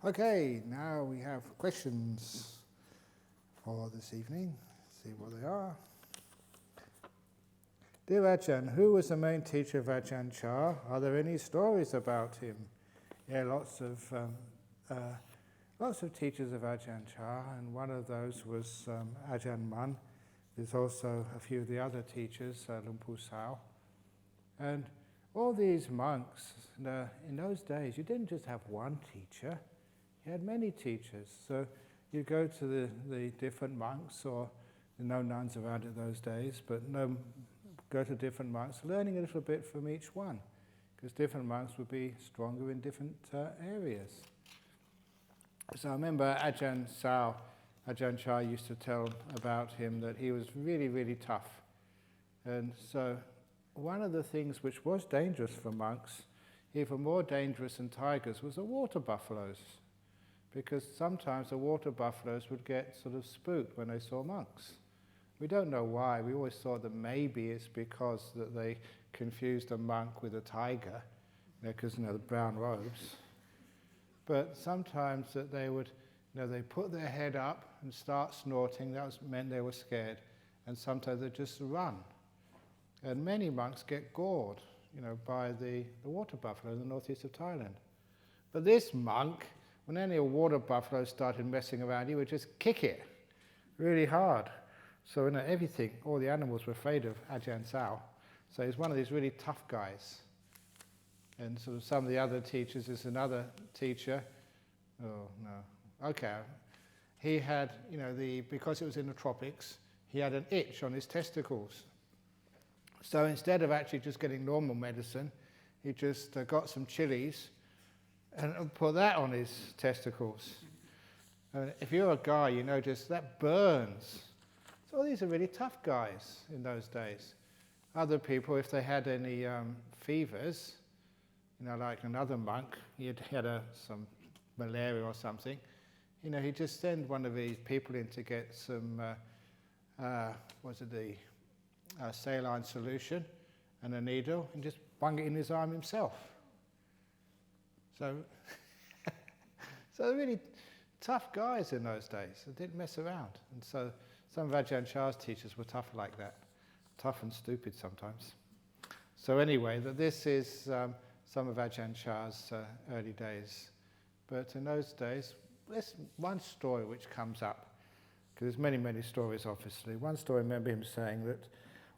Okay, now we have questions for this evening. See what they are. Dear Ajahn, who was the main teacher of Ajahn Chah? Are there any stories about him? Yeah, lots of teachers of Ajahn Chah, and one of those was Ajahn Brahm. There's also a few of the other teachers, Luang Pu Sao. And all these monks, in those days, you didn't just have one teacher, you had many teachers. So you go to the different monks, or no nuns around in those days, but go to different monks, learning a little bit from each one, because different monks would be stronger in different areas. So I remember Ajahn Chah used to tell about him that he was really, really tough. And so one of the things which was dangerous for monks, even more dangerous than tigers, was the water buffaloes. Because sometimes the water buffaloes would get sort of spooked when they saw monks. We don't know why. We always thought that maybe it's because that they confused a monk with a tiger, because the brown robes. But sometimes that they would, they put their head up and start snorting. That meant they were scared. And sometimes they'd just run. And many monks get gored, by the water buffalo in the northeast of Thailand. But this monk, when any water buffalo started messing around, he would just kick it really hard. So everything, all the animals were afraid of Ajahn Sao. So he's one of these really tough guys. And sort of some of the other teachers, there's another teacher. Oh, no. Okay. He had, because it was in the tropics, he had an itch on his testicles. So instead of actually just getting normal medicine, he just got some chilies and put that on his testicles. And if you're a guy, just that burns. So these are really tough guys in those days. Other people, if they had any fevers, like another monk, he had some malaria or something, he'd just send one of these people in to get some, saline solution and a needle, and just bung it in his arm himself. So they're really tough guys in those days. They didn't mess around. And so some of Ajahn Chah's teachers were tough like that. Tough and stupid sometimes. So anyway, this is some of Ajahn Chah's early days. But in those days, there's one story which comes up, because there's many, many stories, obviously. One story, I remember him saying that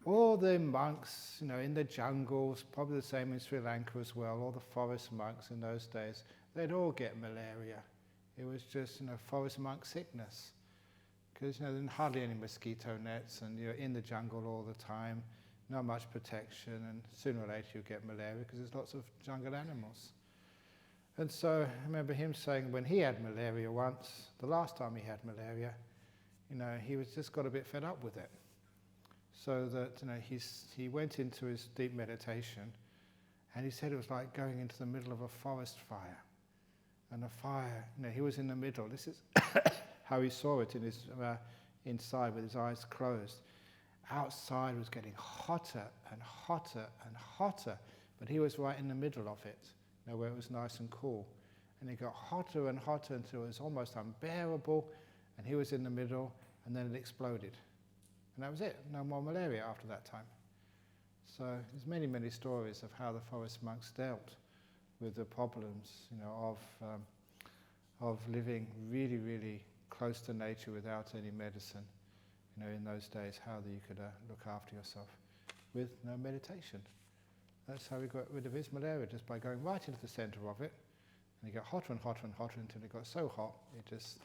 all the monks, in the jungles, probably the same in Sri Lanka as well, all the forest monks in those days, they'd all get malaria. It was just, forest monk sickness. Because, there's hardly any mosquito nets, and you're in the jungle all the time, not much protection, and sooner or later you get malaria because there's lots of jungle animals. And so I remember him saying when he had malaria once, the last time he had malaria, he was just got a bit fed up with it. So that, he went into his deep meditation, and he said it was like going into the middle of a forest fire. And the fire, he was in the middle. This is how he saw it in his inside with his eyes closed. Outside was getting hotter and hotter and hotter, but he was right in the middle of it, where it was nice and cool. And it got hotter and hotter until it was almost unbearable, and he was in the middle, and then it exploded. And that was it. No more malaria after that time. So there's many, many stories of how the forest monks dealt with the problems, of living really, really close to nature without any medicine. In those days, how you could look after yourself with no meditation. That's how he got rid of his malaria, just by going right into the center of it. And it got hotter and hotter and hotter until it got so hot, it just,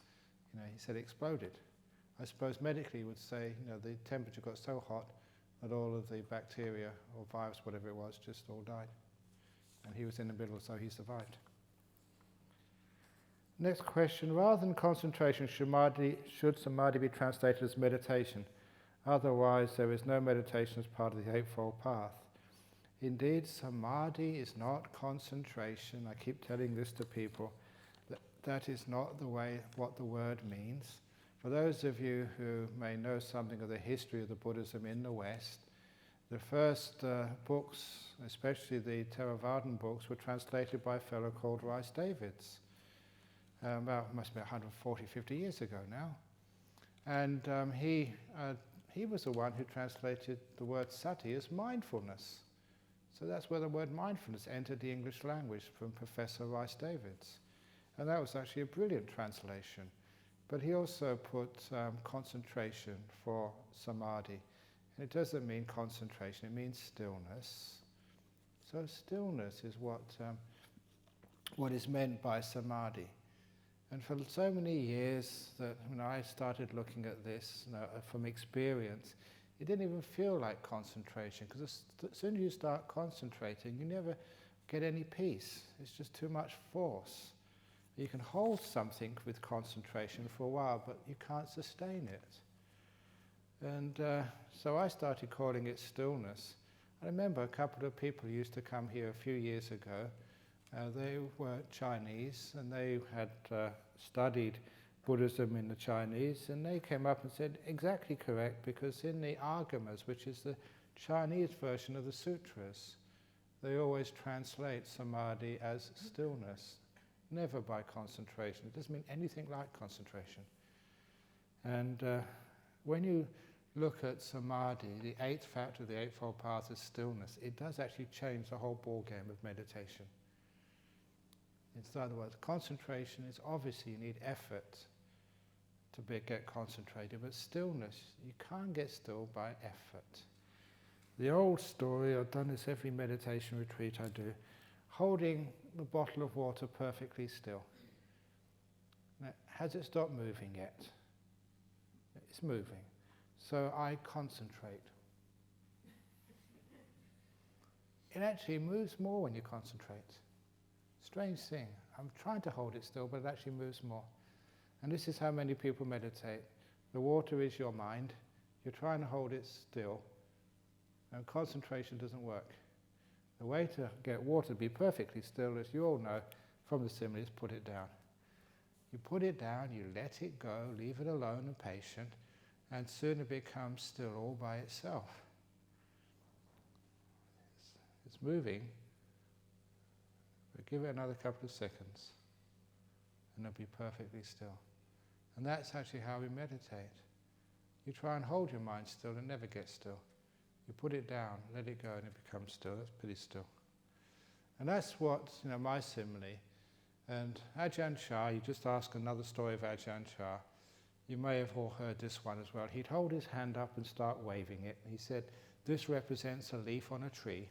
he said it exploded. I suppose medically he would say, the temperature got so hot that all of the bacteria or virus, whatever it was, just all died. And he was in the middle, so he survived. Next question, rather than concentration, should samadhi be translated as meditation? Otherwise, there is no meditation as part of the Eightfold Path. Indeed, samadhi is not concentration. I keep telling this to people. That is not what the word means. For those of you who may know something of the history of the Buddhism in the West, the first books, especially the Theravadan books, were translated by a fellow called Rice Davids. must be 140, 50 years ago now. And he was the one who translated the word sati as mindfulness. So that's where the word mindfulness entered the English language from Professor Rice Davids. And that was actually a brilliant translation. But he also put concentration for samadhi. And it doesn't mean concentration, it means stillness. So stillness is what is meant by samadhi. And for so many years that when I started looking at this from experience, it didn't even feel like concentration, because as soon as you start concentrating, you never get any peace. It's just too much force. You can hold something with concentration for a while, but you can't sustain it. And so I started calling it stillness. I remember a couple of people used to come here a few years ago. They were Chinese, and they had studied Buddhism in the Chinese, and they came up and said, exactly correct, because in the Agamas, which is the Chinese version of the sutras, they always translate samadhi as stillness, never by concentration. It doesn't mean anything like concentration. And when you look at samadhi, the eighth factor of the Eightfold Path is stillness. It does actually change the whole ballgame of meditation. In other words, concentration is obviously you need effort to get concentrated, but stillness, you can't get still by effort. The old story, I've done this every meditation retreat I do, holding the bottle of water perfectly still. Now, has it stopped moving yet? It's moving. So I concentrate. It actually moves more when you concentrate. Strange thing. I'm trying to hold it still, but it actually moves more. And this is how many people meditate. The water is your mind. You're trying to hold it still, and concentration doesn't work. The way to get water to be perfectly still, as you all know from the simile, is put it down. You put it down, you let it go, leave it alone and patient, and soon it becomes still all by itself. It's moving, but give it another couple of seconds, and it'll be perfectly still. And that's actually how we meditate. You try and hold your mind still, and it never gets still. You put it down, let it go, and it becomes still. That's pretty still. And that's what, my simile. And Ajahn Chah, you just ask another story of Ajahn Chah. You may have all heard this one as well. He'd hold his hand up and start waving it. He said, this represents a leaf on a tree.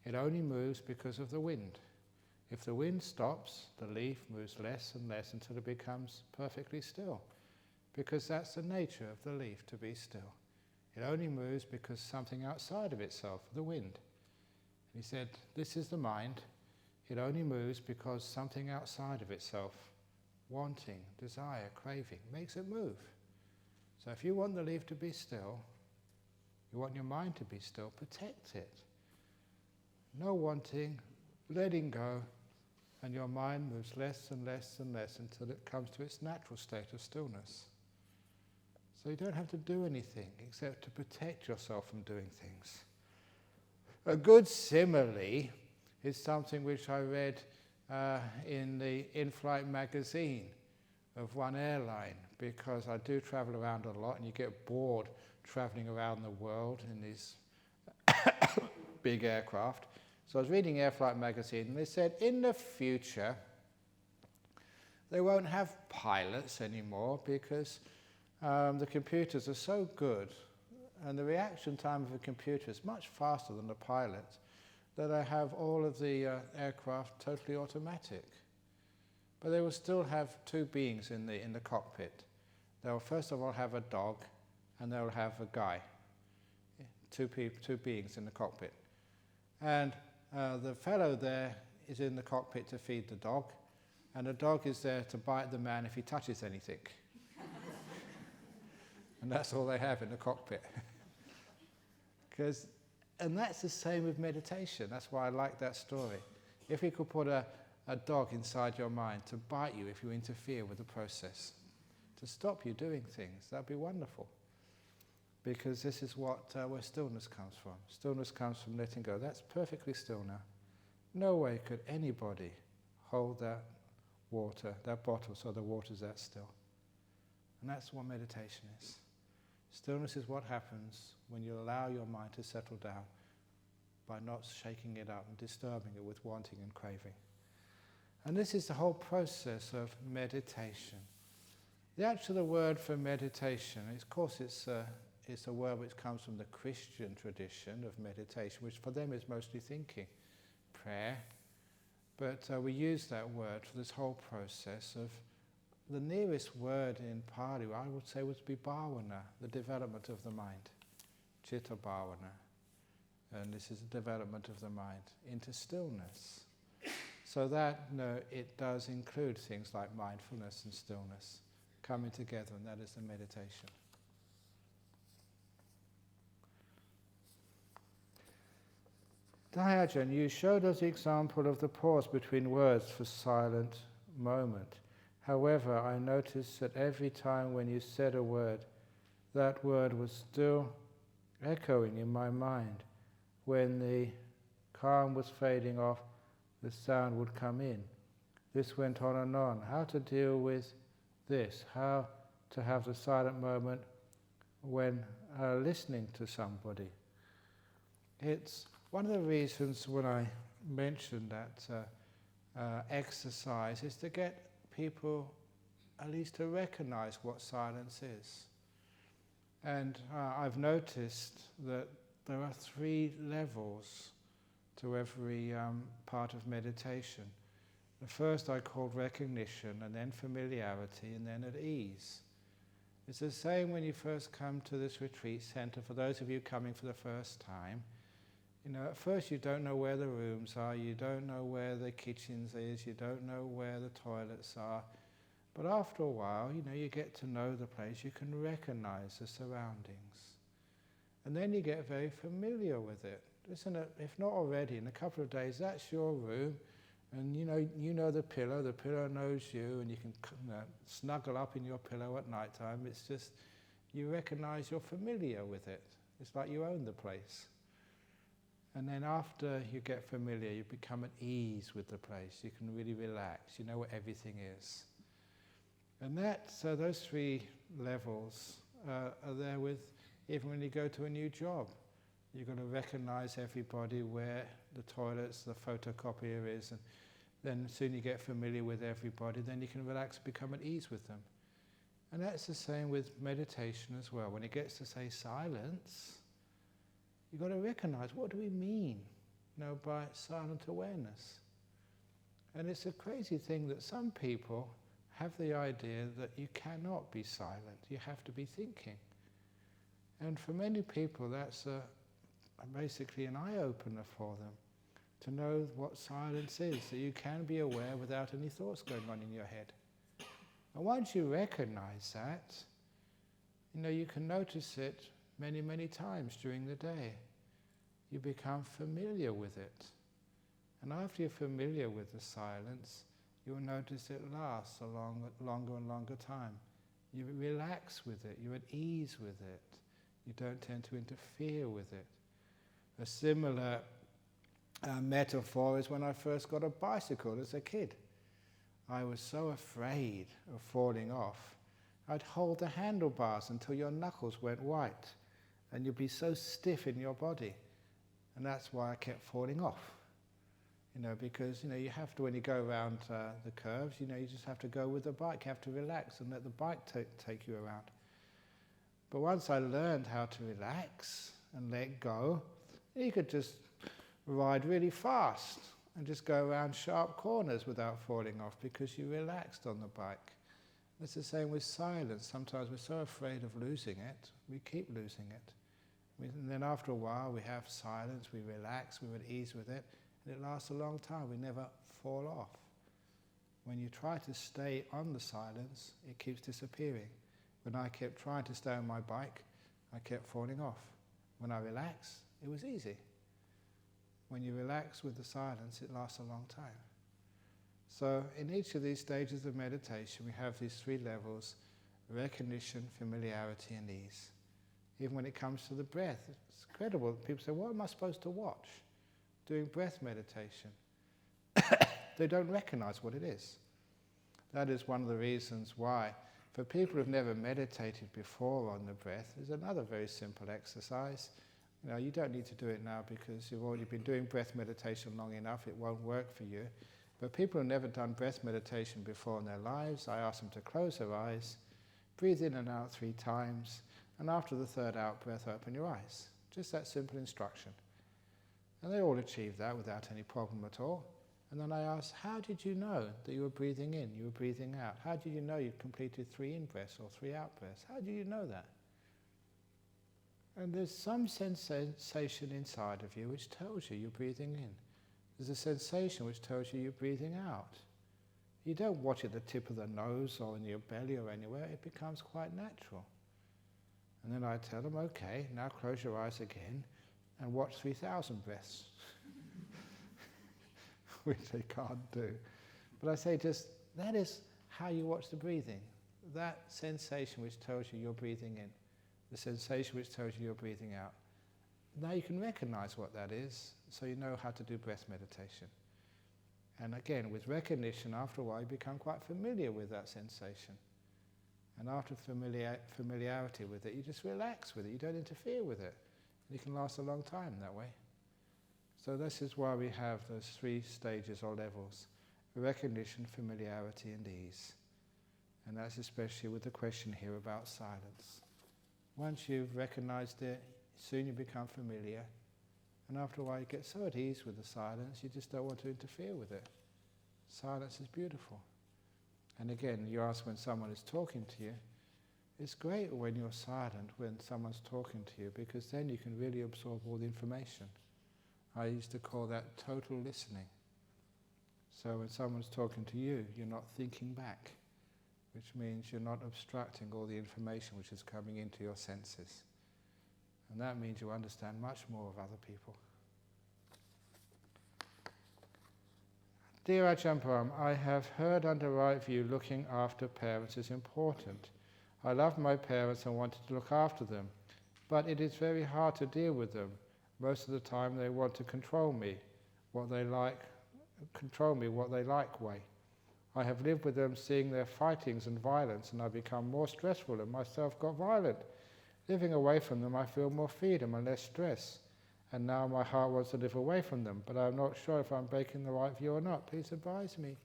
It only moves because of the wind. If the wind stops, the leaf moves less and less until it becomes perfectly still, because that's the nature of the leaf, to be still. It only moves because something outside of itself, the wind. He said, this is the mind. It only moves because something outside of itself, wanting, desire, craving, makes it move. So if you want the leaf to be still, you want your mind to be still, protect it. No wanting, letting go, and your mind moves less and less and less until it comes to its natural state of stillness. So you don't have to do anything except to protect yourself from doing things. A good simile is something which I read in the in-flight magazine of one airline, because I do travel around a lot and you get bored traveling around the world in these big aircraft. So I was reading Air Flight magazine, and they said in the future they won't have pilots anymore because the computers are so good, and the reaction time of a computer is much faster than the pilot, that they have all of the aircraft totally automatic. But they will still have two beings in the cockpit. They'll first of all have a dog, and they'll have a guy. Two beings in the cockpit. And the fellow there is in the cockpit to feed the dog, and the dog is there to bite the man if he touches anything. And that's all they have in the cockpit. And that's the same with meditation. That's why I like that story. If we could put a dog inside your mind to bite you if you interfere with the process, to stop you doing things, that'd be wonderful. Because this is where stillness comes from. Stillness comes from letting go. That's perfectly still now. No way could anybody hold that water, that bottle, so the water's that still. And that's what meditation is. Stillness is what happens when you allow your mind to settle down by not shaking it up and disturbing it with wanting and craving. And this is the whole process of meditation. The actual word for meditation, of course it's a word which comes from the Christian tradition of meditation, which for them is mostly thinking, prayer. But we use that word for this whole process of the nearest word in Pali, I would say, would be bhavana, the development of the mind, citta bhavana. And this is the development of the mind into stillness. So that, it does include things like mindfulness and stillness coming together, and that is the meditation. Ajahn, you showed us the example of the pause between words for silent moment. However, I noticed that every time when you said a word, that word was still echoing in my mind. When the calm was fading off, the sound would come in. This went on and on. How to deal with this? How to have the silent moment when listening to somebody? It's one of the reasons when I mentioned that exercise is to get people at least to recognize what silence is. And I've noticed that there are 3 levels to every part of meditation. The first I called recognition, and then familiarity, and then at ease. It's the same when you first come to this retreat center. For those of you coming for the first time, at first you don't know where the rooms are, you don't know where the kitchens is, you don't know where the toilets are. But after a while, you get to know the place, you can recognize the surroundings. And then you get very familiar with it. Listen, if not already, in a couple of days, that's your room, and you know the pillow knows you, and you can snuggle up in your pillow at night time. It's just, you recognize you're familiar with it. It's like you own the place. And then after you get familiar, you become at ease with the place. You can really relax. You know what everything is. And those 3 levels are there with, even when you go to a new job. You've got to recognize everybody, where the toilets, the photocopier is, and then as soon as you get familiar with everybody, then you can relax, become at ease with them. And that's the same with meditation as well. When it gets to say silence, you've got to recognize, what do we mean by silent awareness? And it's a crazy thing that some people have the idea that you cannot be silent, you have to be thinking. And for many people that's basically an eye-opener for them, to know what silence is, that you can be aware without any thoughts going on in your head. And once you recognize that, you can notice it many, many times during the day. You become familiar with it. And after you're familiar with the silence, you'll notice it lasts a longer and longer time. You relax with it, you're at ease with it. You don't tend to interfere with it. A similar metaphor is when I first got a bicycle as a kid. I was so afraid of falling off. I'd hold the handlebars until your knuckles went white, and you'd be so stiff in your body. And that's why I kept falling off. Because you have to, when you go around the curves, you just have to go with the bike. You have to relax and let the bike take you around. But once I learned how to relax and let go, you could just ride really fast and just go around sharp corners without falling off because you relaxed on the bike. It's the same with silence. Sometimes we're so afraid of losing it, we keep losing it. And then after a while we have silence, we relax, we're at ease with it, and it lasts a long time. We never fall off. When you try to stay on the silence, it keeps disappearing. When I kept trying to stay on my bike, I kept falling off. When I relaxed, it was easy. When you relax with the silence, it lasts a long time. So in each of these stages of meditation, we have these 3 levels: recognition, familiarity, and ease. Even when it comes to the breath, it's incredible. People say, what am I supposed to watch doing breath meditation? They don't recognize what it is. That is one of the reasons why, for people who've never meditated before on the breath, there's another very simple exercise. You don't need to do it now because you've already been doing breath meditation long enough, it won't work for you. But people who've never done breath meditation before in their lives, I ask them to close their eyes, breathe in and out 3 times, and after the 3rd out breath, open your eyes. Just that simple instruction. And they all achieve that without any problem at all. And then I ask, how did you know that you were breathing in, you were breathing out? How did you know you completed 3 in-breaths or 3 out-breaths? How did you know that? And there's some sensation inside of you which tells you you're breathing in. There's a sensation which tells you you're breathing out. You don't watch at the tip of the nose or in your belly or anywhere, it becomes quite natural. And then I tell them, okay, now close your eyes again and watch 3,000 breaths, which they can't do. But I say that is how you watch the breathing. That sensation which tells you you're breathing in, the sensation which tells you you're breathing out. Now you can recognize what that is, so you know how to do breath meditation. And again, with recognition, after a while you become quite familiar with that sensation. And after familiarity with it, you just relax with it, you don't interfere with it. And it can last a long time that way. So this is why we have those 3 stages or levels: recognition, familiarity and ease. And that's especially with the question here about silence. Once you've recognized it, soon you become familiar, and after a while you get so at ease with the silence, you just don't want to interfere with it. Silence is beautiful. And again, you ask when someone is talking to you, it's great when you're silent when someone's talking to you, because then you can really absorb all the information. I used to call that total listening. So when someone's talking to you, you're not thinking back, which means you're not obstructing all the information which is coming into your senses. And that means you understand much more of other people. Dear Ajahn Brahm, I have heard under right view looking after parents is important. I love my parents and wanted to look after them, but it is very hard to deal with them. Most of the time they want to control me what they like way. I have lived with them seeing their fightings and violence, and I become more stressful and myself got violent. Living away from them I feel more freedom and less stress. And now my heart wants to live away from them, but I'm not sure if I'm breaking the right view or not. Please advise me.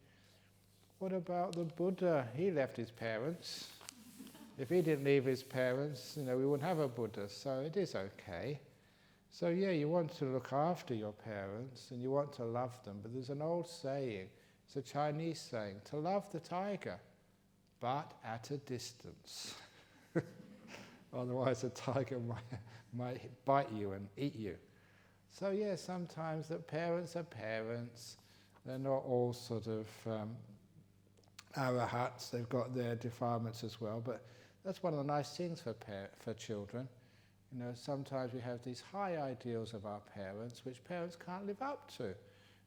What about the Buddha? He left his parents. If he didn't leave his parents, we wouldn't have a Buddha, so it is okay. So yeah, you want to look after your parents and you want to love them, but there's an old saying, it's a Chinese saying, to love the tiger, but at a distance. Otherwise the tiger might bite you and eat you. So yeah, sometimes the parents are parents. They're not all sort of arahats. They've got their defilements as well. But that's one of the nice things for children. Sometimes we have these high ideals of our parents, which parents can't live up to.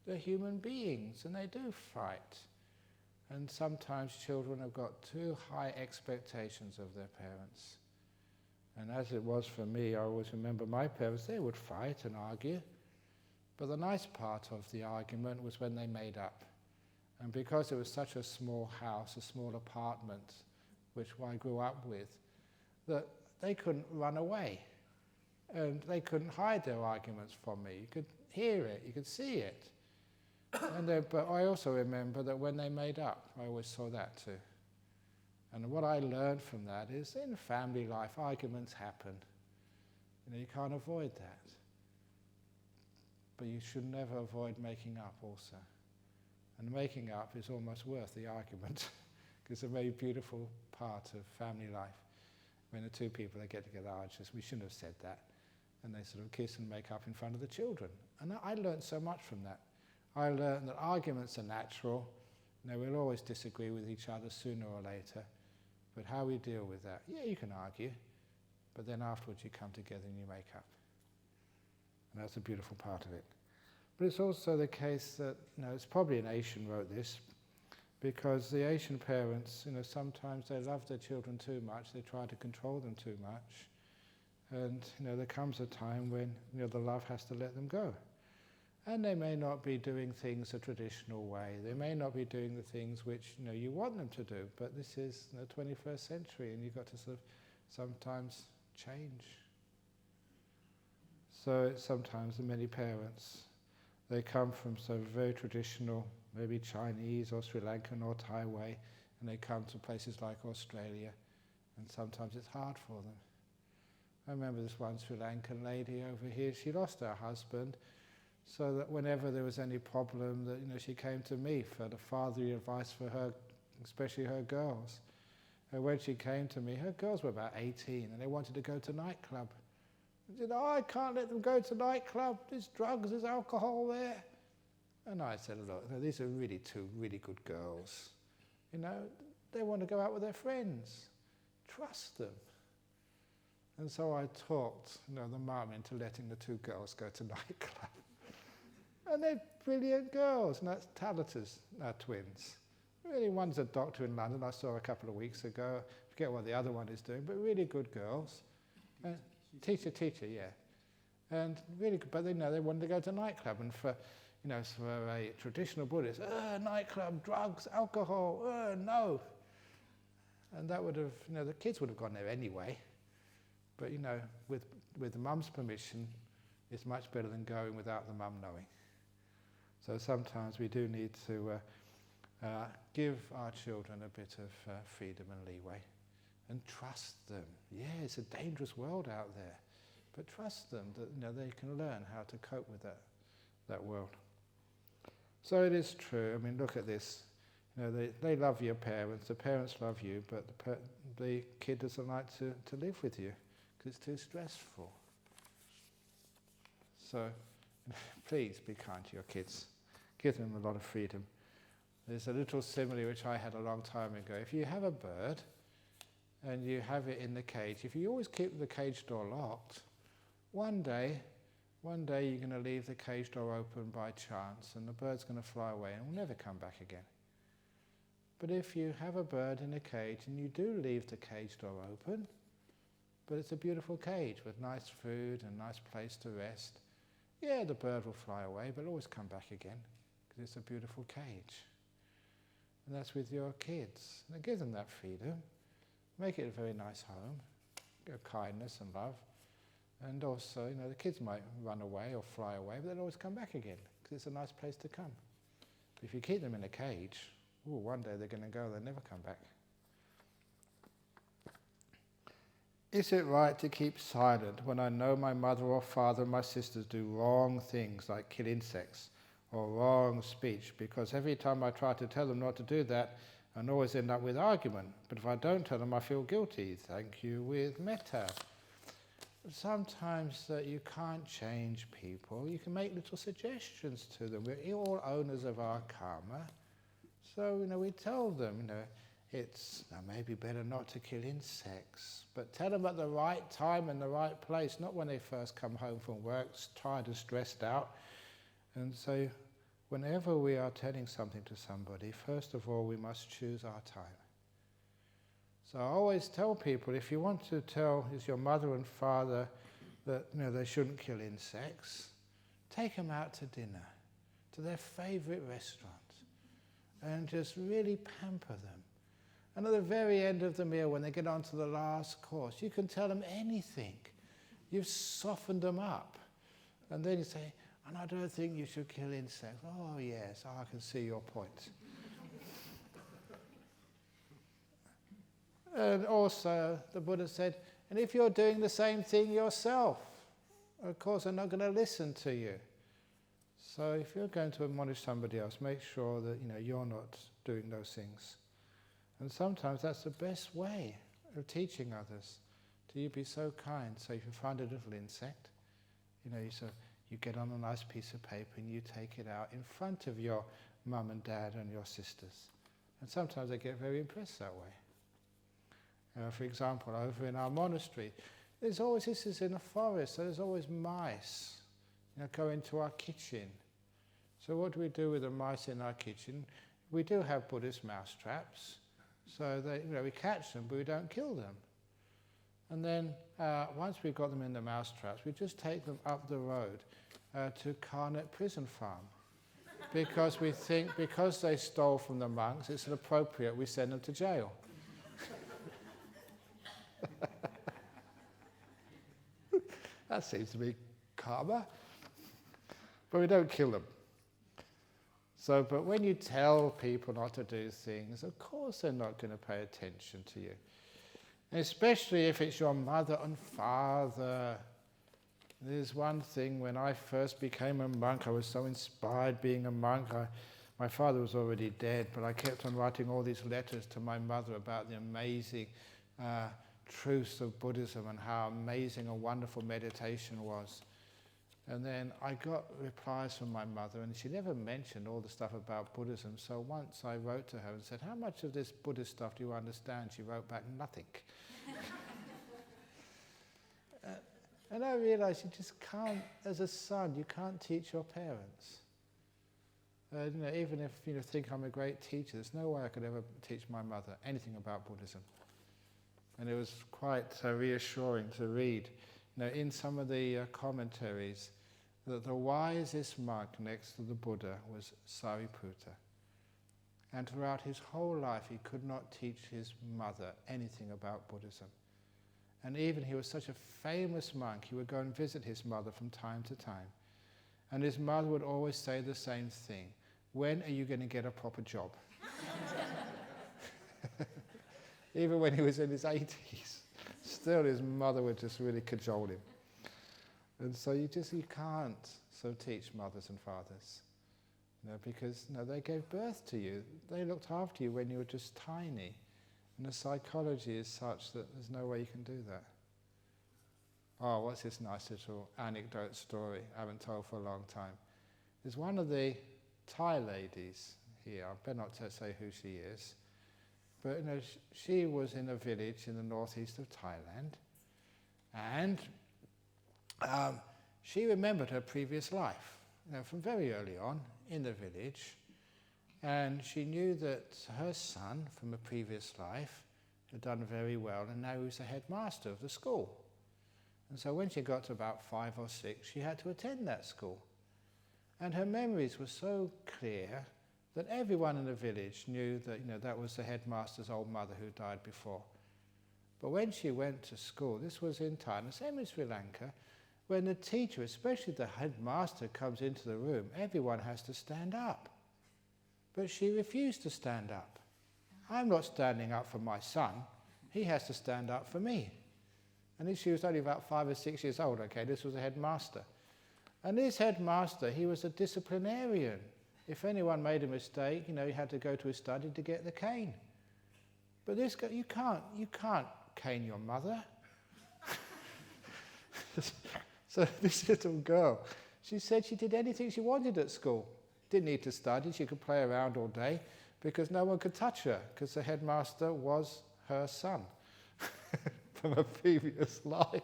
They're human beings, and they do fight. And sometimes children have got too high expectations of their parents. And as it was for me, I always remember my parents, they would fight and argue. But the nice part of the argument was when they made up. And because it was such a small house, a small apartment, which I grew up with, that they couldn't run away. And they couldn't hide their arguments from me. You could hear it, you could see it. But I also remember that when they made up, I always saw that too. And what I learned from that is, in family life, arguments happen. You can't avoid that. But you should never avoid making up also. And making up is almost worth the argument, because it's a very beautiful part of family life. When the 2 people that get together are just, we shouldn't have said that. And they sort of kiss and make up in front of the children. And I learned so much from that. I learned that arguments are natural. We'll always disagree with each other sooner or later. But how we deal with that, yeah, you can argue, but then afterwards you come together and you make up. And that's a beautiful part of it. But it's also the case that, it's probably an Asian wrote this, because the Asian parents, sometimes they love their children too much, they try to control them too much, and there comes a time when the love has to let them go. And they may not be doing things a traditional way. They may not be doing the things which you want them to do. But this is the 21st century, and you've got to sort of sometimes change. So sometimes many parents, they come from sort of very traditional, maybe Chinese or Sri Lankan or Thai way, and they come to places like Australia, and sometimes it's hard for them. I remember this one Sri Lankan lady over here, she lost her husband, so that whenever there was any problem, that she came to me for the fatherly advice for her, especially her girls. And when she came to me, her girls were about 18, and they wanted to go to nightclub. I said, I can't let them go to nightclub. There's drugs, there's alcohol there. And I said, look, these are really two really good girls. They want to go out with their friends. Trust them. And so I talked the mum into letting the two girls go to nightclub. And they're brilliant girls, and that's Talatas, twins. Really, one's a doctor in London, I saw a couple of weeks ago. I forget what the other one is doing, but really good girls. Teacher, yeah. And really good, but they wanted to go to nightclub, and for a traditional Buddhist, nightclub, drugs, alcohol, no. And that would have, the kids would have gone there anyway. But with the mum's permission, it's much better than going without the mum knowing. So sometimes we do need to give our children a bit of freedom and leeway, and trust them. Yeah, it's a dangerous world out there, but trust them that they can learn how to cope with that world. So it is true. I mean, look at this. They love your parents. The parents love you, but the kid doesn't like to live with you because it's too stressful. So please be kind to your kids. Give them a lot of freedom. There's a little simile which I had a long time ago. If you have a bird and you have it in the cage, if you always keep the cage door locked, one day you're going to leave the cage door open by chance, and the bird's going to fly away and will never come back again. But if you have a bird in a cage and you do leave the cage door open, but it's a beautiful cage with nice food and nice place to rest, yeah, the bird will fly away, but it'll always come back again because it's a beautiful cage. And that's with your kids. Now give them that freedom. Make it a very nice home. Give kindness and love. And also, the kids might run away or fly away, but they'll always come back again because it's a nice place to come. But if you keep them in a cage, one day they're going to go, they'll never come back. Is it right to keep silent when I know my mother or father and my sisters do wrong things like kill insects or wrong speech? Because every time I try to tell them not to do that, I always end up with argument. But if I don't tell them, I feel guilty. Thank you with metta. Sometimes you can't change people. You can make little suggestions to them. We're all owners of our karma. So, we tell them, it's maybe better not to kill insects, but tell them at the right time and the right place, not when they first come home from work, tired and stressed out. And so whenever we are telling something to somebody, first of all, we must choose our time. So I always tell people, if you want to tell your mother and father that they shouldn't kill insects, take them out to dinner, to their favourite restaurant, and just really pamper them. And at the very end of the meal, when they get on to the last course, you can tell them anything. You've softened them up. And then you say, and I don't think you should kill insects. Oh yes, I can see your point. And also, the Buddha said, and if you're doing the same thing yourself, of course they're not going to listen to you. So if you're going to admonish somebody else, make sure that you're not doing those things. And sometimes that's the best way of teaching others. Do you be so kind? So if you find a little insect, you get on a nice piece of paper and you take it out in front of your mum and dad and your sisters. And sometimes they get very impressed that way. For example, over in our monastery, this is in a forest, so there's always mice go into our kitchen. So what do we do with the mice in our kitchen? We do have Buddhist mouse traps. So we catch them, but we don't kill them. And then once we've got them in the mouse traps, we just take them up the road to Carnet Prison Farm. Because we think because they stole from the monks, it's inappropriate we send them to jail. That seems to be karma. But we don't kill them. So, but when you tell people not to do things, of course they're not going to pay attention to you. And especially if it's your mother and father. There's one thing, when I first became a monk, I was so inspired being a monk. My father was already dead, but I kept on writing all these letters to my mother about the amazing truths of Buddhism and how amazing and wonderful meditation was. And then I got replies from my mother, and she never mentioned all the stuff about Buddhism. So once I wrote to her and said, "How much of this Buddhist stuff do you understand?" She wrote back, "Nothing." And I realized you just can't, as a son, you can't teach your parents. Even if you think I'm a great teacher, there's no way I could ever teach my mother anything about Buddhism. And it was quite reassuring to read, in some of the commentaries, that the wisest monk next to the Buddha was Sariputta. And throughout his whole life, he could not teach his mother anything about Buddhism. And even he was such a famous monk, he would go and visit his mother from time to time. And his mother would always say the same thing: "When are you going to get a proper job?" Even when he was in his 80s, still his mother would just really cajole him. And so you can't teach mothers and fathers, because they gave birth to you. They looked after you when you were just tiny. And the psychology is such that there's no way you can do that. Oh, what's this nice little anecdote story I haven't told for a long time? There's one of the Thai ladies here, I better not say who she is, but she was in a village in the northeast of Thailand, and she remembered her previous life, from very early on in the village. And she knew that her son from a previous life had done very well, and now he was the headmaster of the school. And so when she got to about 5 or 6, she had to attend that school. And her memories were so clear that everyone in the village knew that that was the headmaster's old mother who died before. But when she went to school, this was in Thailand, same in Sri Lanka, when the teacher, especially the headmaster, comes into the room, everyone has to stand up. But she refused to stand up. "I'm not standing up for my son. He has to stand up for me." And she was only about 5 or 6 years old, this was a headmaster. And this headmaster, he was a disciplinarian. If anyone made a mistake, he had to go to his study to get the cane. But this guy, you can't cane your mother. So this little girl, she said she did anything she wanted at school. Didn't need to study, she could play around all day because no one could touch her, because the headmaster was her son from a previous life.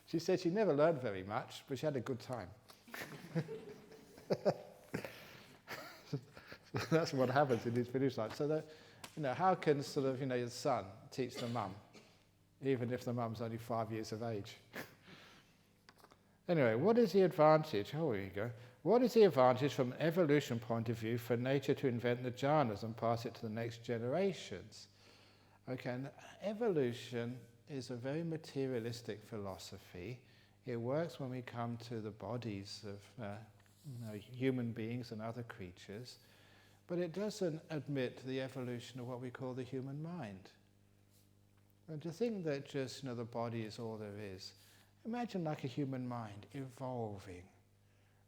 She said she never learned very much, but she had a good time. That's what happens in these village lives. So that, how can your son teach the mum, even if the mum's only 5 years of age? Anyway, what is the advantage? Oh, here you go. What is the advantage from an evolution point of view for nature to invent the jhanas and pass it to the next generations? Okay, and evolution is a very materialistic philosophy. It works when we come to the bodies of human beings and other creatures, but it doesn't admit the evolution of what we call the human mind. And to think that just the body is all there is, imagine like a human mind evolving.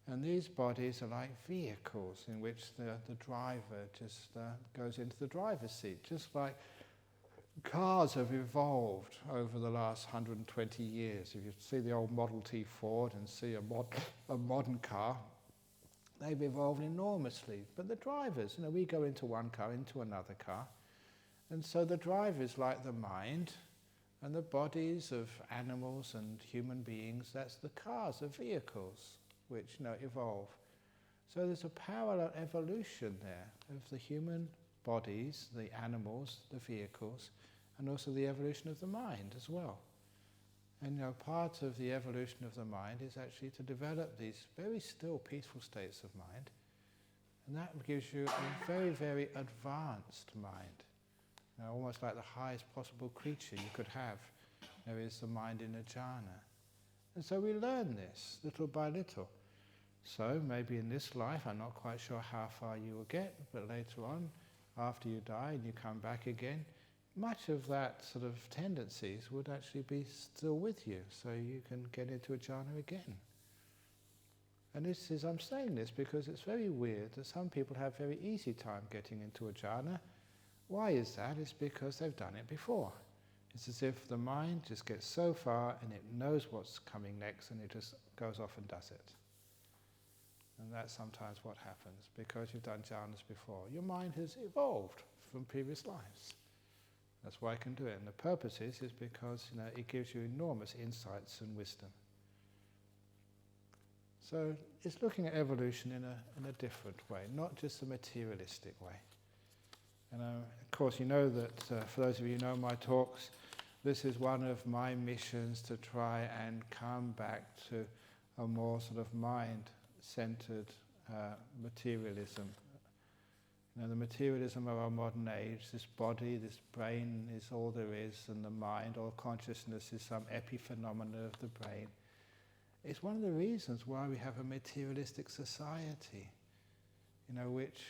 And these bodies are like vehicles in which the driver just goes into the driver's seat, just like cars have evolved over the last 120 years. If you see the old Model T Ford and see a modern car, they've evolved enormously. But the drivers, we go into one car, into another car. And so the driver is like the mind, and the bodies of animals and human beings, that's the cars, the vehicles, which evolve. So there's a parallel evolution there of the human bodies, the animals, the vehicles, and also the evolution of the mind as well. And part of the evolution of the mind is actually to develop these very still, peaceful states of mind. And that gives you a very, very advanced mind. Almost like the highest possible creature you could have. There is the mind in a jhana. And so we learn this little by little. So maybe in this life, I'm not quite sure how far you will get, but later on, after you die and you come back again, much of that sort of tendencies would actually be still with you, so you can get into a jhana again. And I'm saying this because it's very weird that some people have very easy time getting into a jhana. Why is that? It's because they've done it before. It's as if the mind just gets so far and it knows what's coming next and it just goes off and does it. And that's sometimes what happens, because you've done jhanas before. Your mind has evolved from previous lives. That's why I can do it. And the purpose is because it gives you enormous insights and wisdom. So it's looking at evolution in a different way, not just a materialistic way. And of course, you know that for those of you who know my talks, this is one of my missions, to try and come back to a more sort of mind-centered materialism. The materialism of our modern age, this body, this brain is all there is, and the mind, or consciousness, is some epiphenomena of the brain. It's one of the reasons why we have a materialistic society, which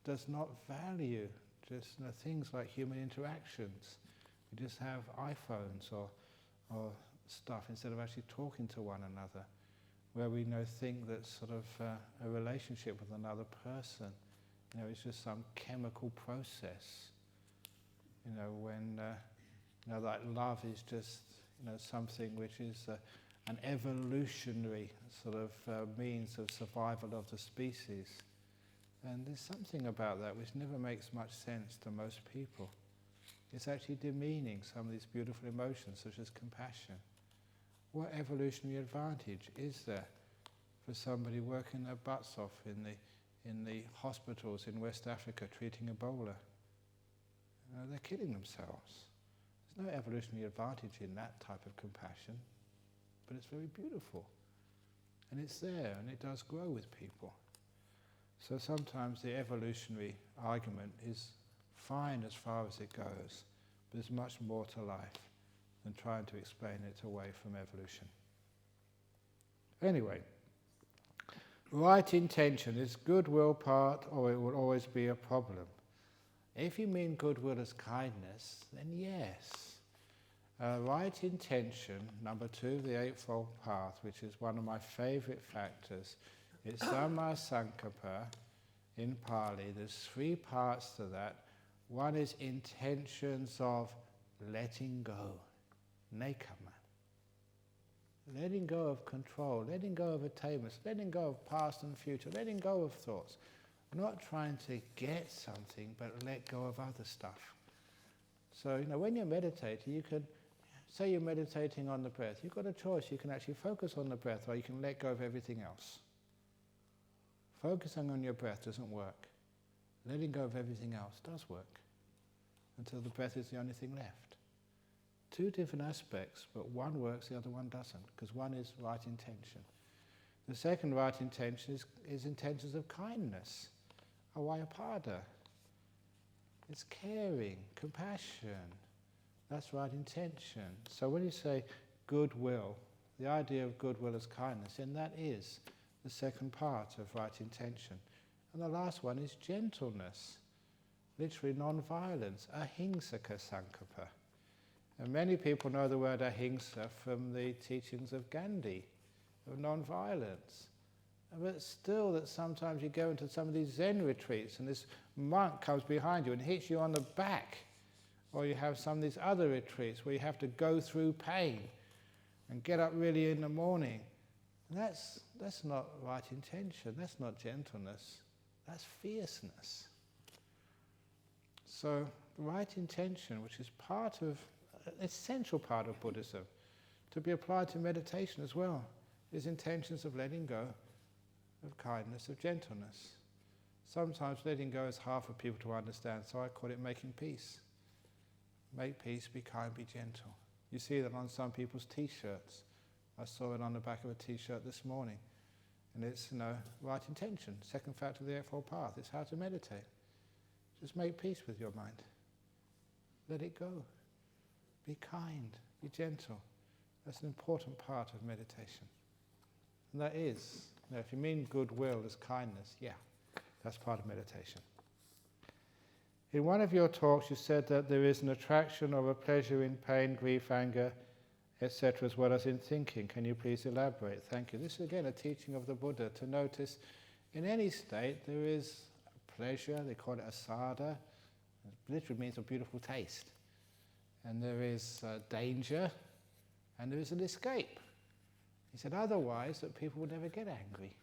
does not value just things like human interactions. We just have iPhones or stuff instead of actually talking to one another, where we think that sort of a relationship with another person, it's just some chemical process. When like love is just something which is an evolutionary sort of means of survival of the species. And there's something about that which never makes much sense to most people. It's actually demeaning some of these beautiful emotions, such as compassion. What evolutionary advantage is there for somebody working their butts off in the hospitals in West Africa treating Ebola? They're killing themselves. There's no evolutionary advantage in that type of compassion, but it's very beautiful. And it's there, and it does grow with people. So sometimes the evolutionary argument is fine as far as it goes, but there's much more to life than trying to explain it away from evolution. Anyway, right intention, is goodwill part, or it will always be a problem? If you mean goodwill as kindness, then yes. Right intention, number 2, the Eightfold Path, which is one of my favourite factors, is Samma Sankappa in Pali. There's 3 parts to that. One is intentions of letting go, nekama. Letting go of control, letting go of attainments, letting go of past and future, letting go of thoughts. Not trying to get something, but let go of other stuff. So, when you're meditating, you can, say you're meditating on the breath, you've got a choice. You can actually focus on the breath, or you can let go of everything else. Focusing on your breath doesn't work. Letting go of everything else does work, until the breath is the only thing left. 2 different aspects, but one works, the other one doesn't, because one is right intention. The second right intention is intentions of kindness, avayapada. It's caring, compassion. That's right intention. So when you say goodwill, the idea of goodwill as kindness, then that is the second part of right intention. And the last one is gentleness, literally non-violence, ahimsaka sankappa. And many people know the word ahimsa from the teachings of Gandhi, of non-violence. But still, that sometimes you go into some of these Zen retreats and this monk comes behind you and hits you on the back. Or you have some of these other retreats where you have to go through pain and get up really in the morning. And that's not right intention, that's not gentleness, that's fierceness. So the right intention, which is part of, an essential part of Buddhism, to be applied to meditation as well, is intentions of letting go, of kindness, of gentleness. Sometimes letting go is hard for people to understand, so I call it making peace. Make peace, be kind, be gentle. You see that on some people's t-shirts. I saw it on the back of a t-shirt this morning. And it's, right intention. Second factor of the Eightfold Path. It's how to meditate. Just make peace with your mind. Let it go. Be kind. Be gentle. That's an important part of meditation. And that is, if you mean goodwill as kindness, that's part of meditation. In one of your talks you said that there is an attraction or a pleasure in pain, grief, anger, etc., as well as in thinking. Can you please elaborate? Thank you. This is again a teaching of the Buddha, to notice in any state there is pleasure, they call it asada, it literally means a beautiful taste. And there is danger, and there is an escape. He said otherwise that people would never get angry.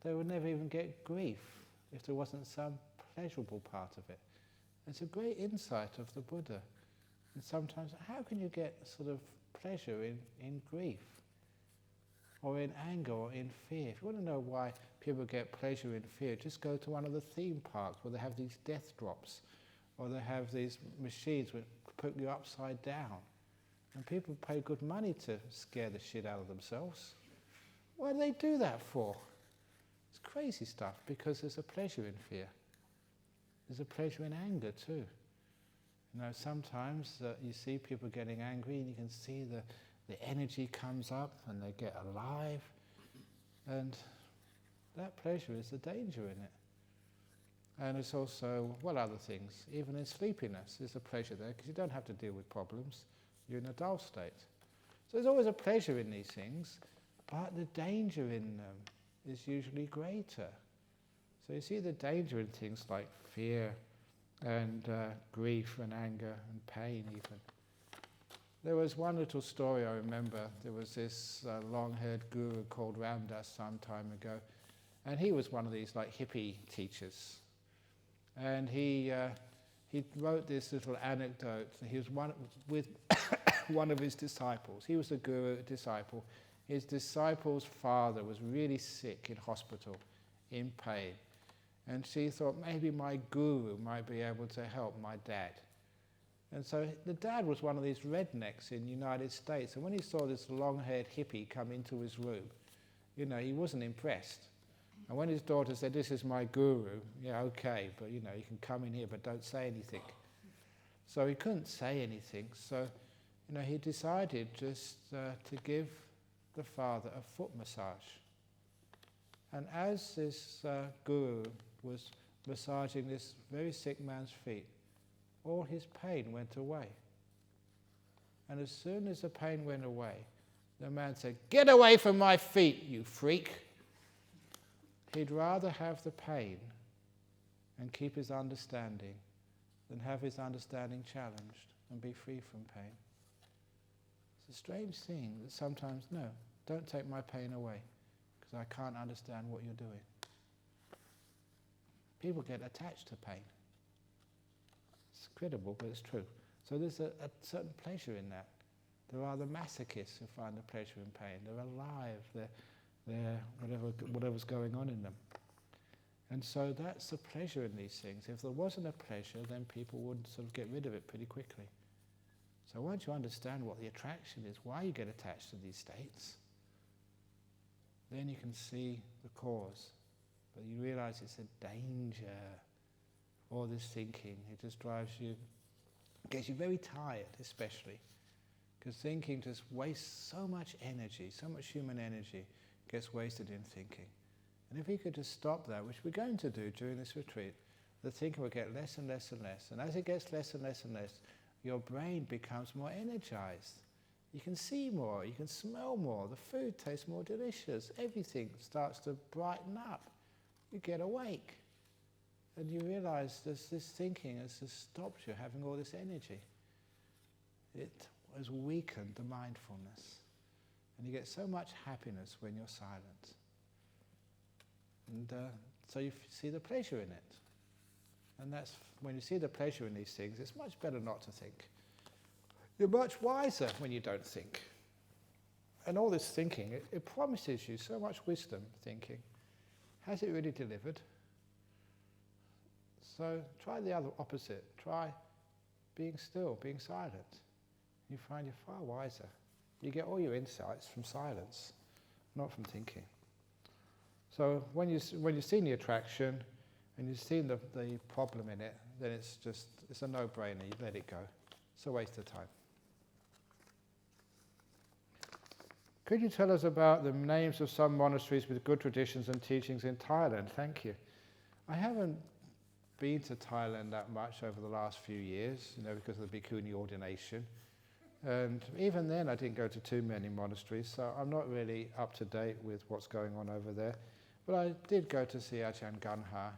They would never even get grief if there wasn't some pleasurable part of it. It's a great insight of the Buddha. And sometimes, how can you get sort of pleasure in grief? Or in anger, or in fear? If you want to know why people get pleasure in fear, just go to one of the theme parks where they have these death drops, or they have these machines which put you upside down. And people pay good money to scare the shit out of themselves. Why do they do that for? It's crazy stuff, because there's a pleasure in fear. There's a pleasure in anger too. Sometimes you see people getting angry and you can see the energy comes up and they get alive. And that pleasure is the danger in it. And it's also, other things. Even in sleepiness, there's a pleasure there, because you don't have to deal with problems. You're in a dull state. So there's always a pleasure in these things, but the danger in them is usually greater. So you see the danger in things like fear and grief and anger and pain even. There was one little story I remember. There was this long-haired guru called Ramdas some time ago, and he was one of these hippie teachers. And he wrote this little anecdote. He was with one of his disciples. He was a guru, a disciple. His disciple's father was really sick in hospital, in pain. And she thought, maybe my guru might be able to help my dad. And so the dad was one of these rednecks in the United States. And when he saw this long-haired hippie come into his room, he wasn't impressed. And when his daughter said, this is my guru, okay, but you can come in here, but don't say anything. So he couldn't say anything. So, he decided just to give the father a foot massage. And as this guru was massaging this very sick man's feet, all his pain went away. And as soon as the pain went away, the man said, "Get away from my feet, you freak." He'd rather have the pain and keep his understanding than have his understanding challenged and be free from pain. It's a strange thing that sometimes, no, don't take my pain away, because I can't understand what you're doing. People get attached to pain. It's credible, but it's true. So there's a certain pleasure in that. There are the masochists who find the pleasure in pain. They're alive. They're whatever's going on in them. And so that's the pleasure in these things. If there wasn't a pleasure, then people would sort of get rid of it pretty quickly. So once you understand what the attraction is, why you get attached to these states, then you can see the cause. But you realize it's a danger. All this thinking, it just drives you, gets you very tired especially. Because thinking just wastes so much energy, so much human energy gets wasted in thinking. And if we could just stop that, which we're going to do during this retreat, the thinking will get less and less and less. And as it gets less and less and less, your brain becomes more energized. You can see more, you can smell more, the food tastes more delicious, everything starts to brighten up. You get awake. And you realize this thinking has just stopped you having all this energy. It has weakened the mindfulness. And you get so much happiness when you're silent. And so you see the pleasure in it. And that's when you see the pleasure in these things, it's much better not to think. You're much wiser when you don't think. And all this thinking, it promises you so much wisdom, thinking. Has it really delivered? So try the other opposite. Try being still, being silent. you find you're far wiser. You get all your insights from silence, not from thinking. So when you've seen the attraction and you've seen the problem in it, then it's a no-brainer. You let it go. It's a waste of time. Could you tell us about the names of some monasteries with good traditions and teachings in Thailand? Thank you. I haven't been to Thailand that much over the last few years, because of the bhikkhuni ordination. And even then I didn't go to too many monasteries, so I'm not really up to date with what's going on over there. But I did go to see Ajahn Ganha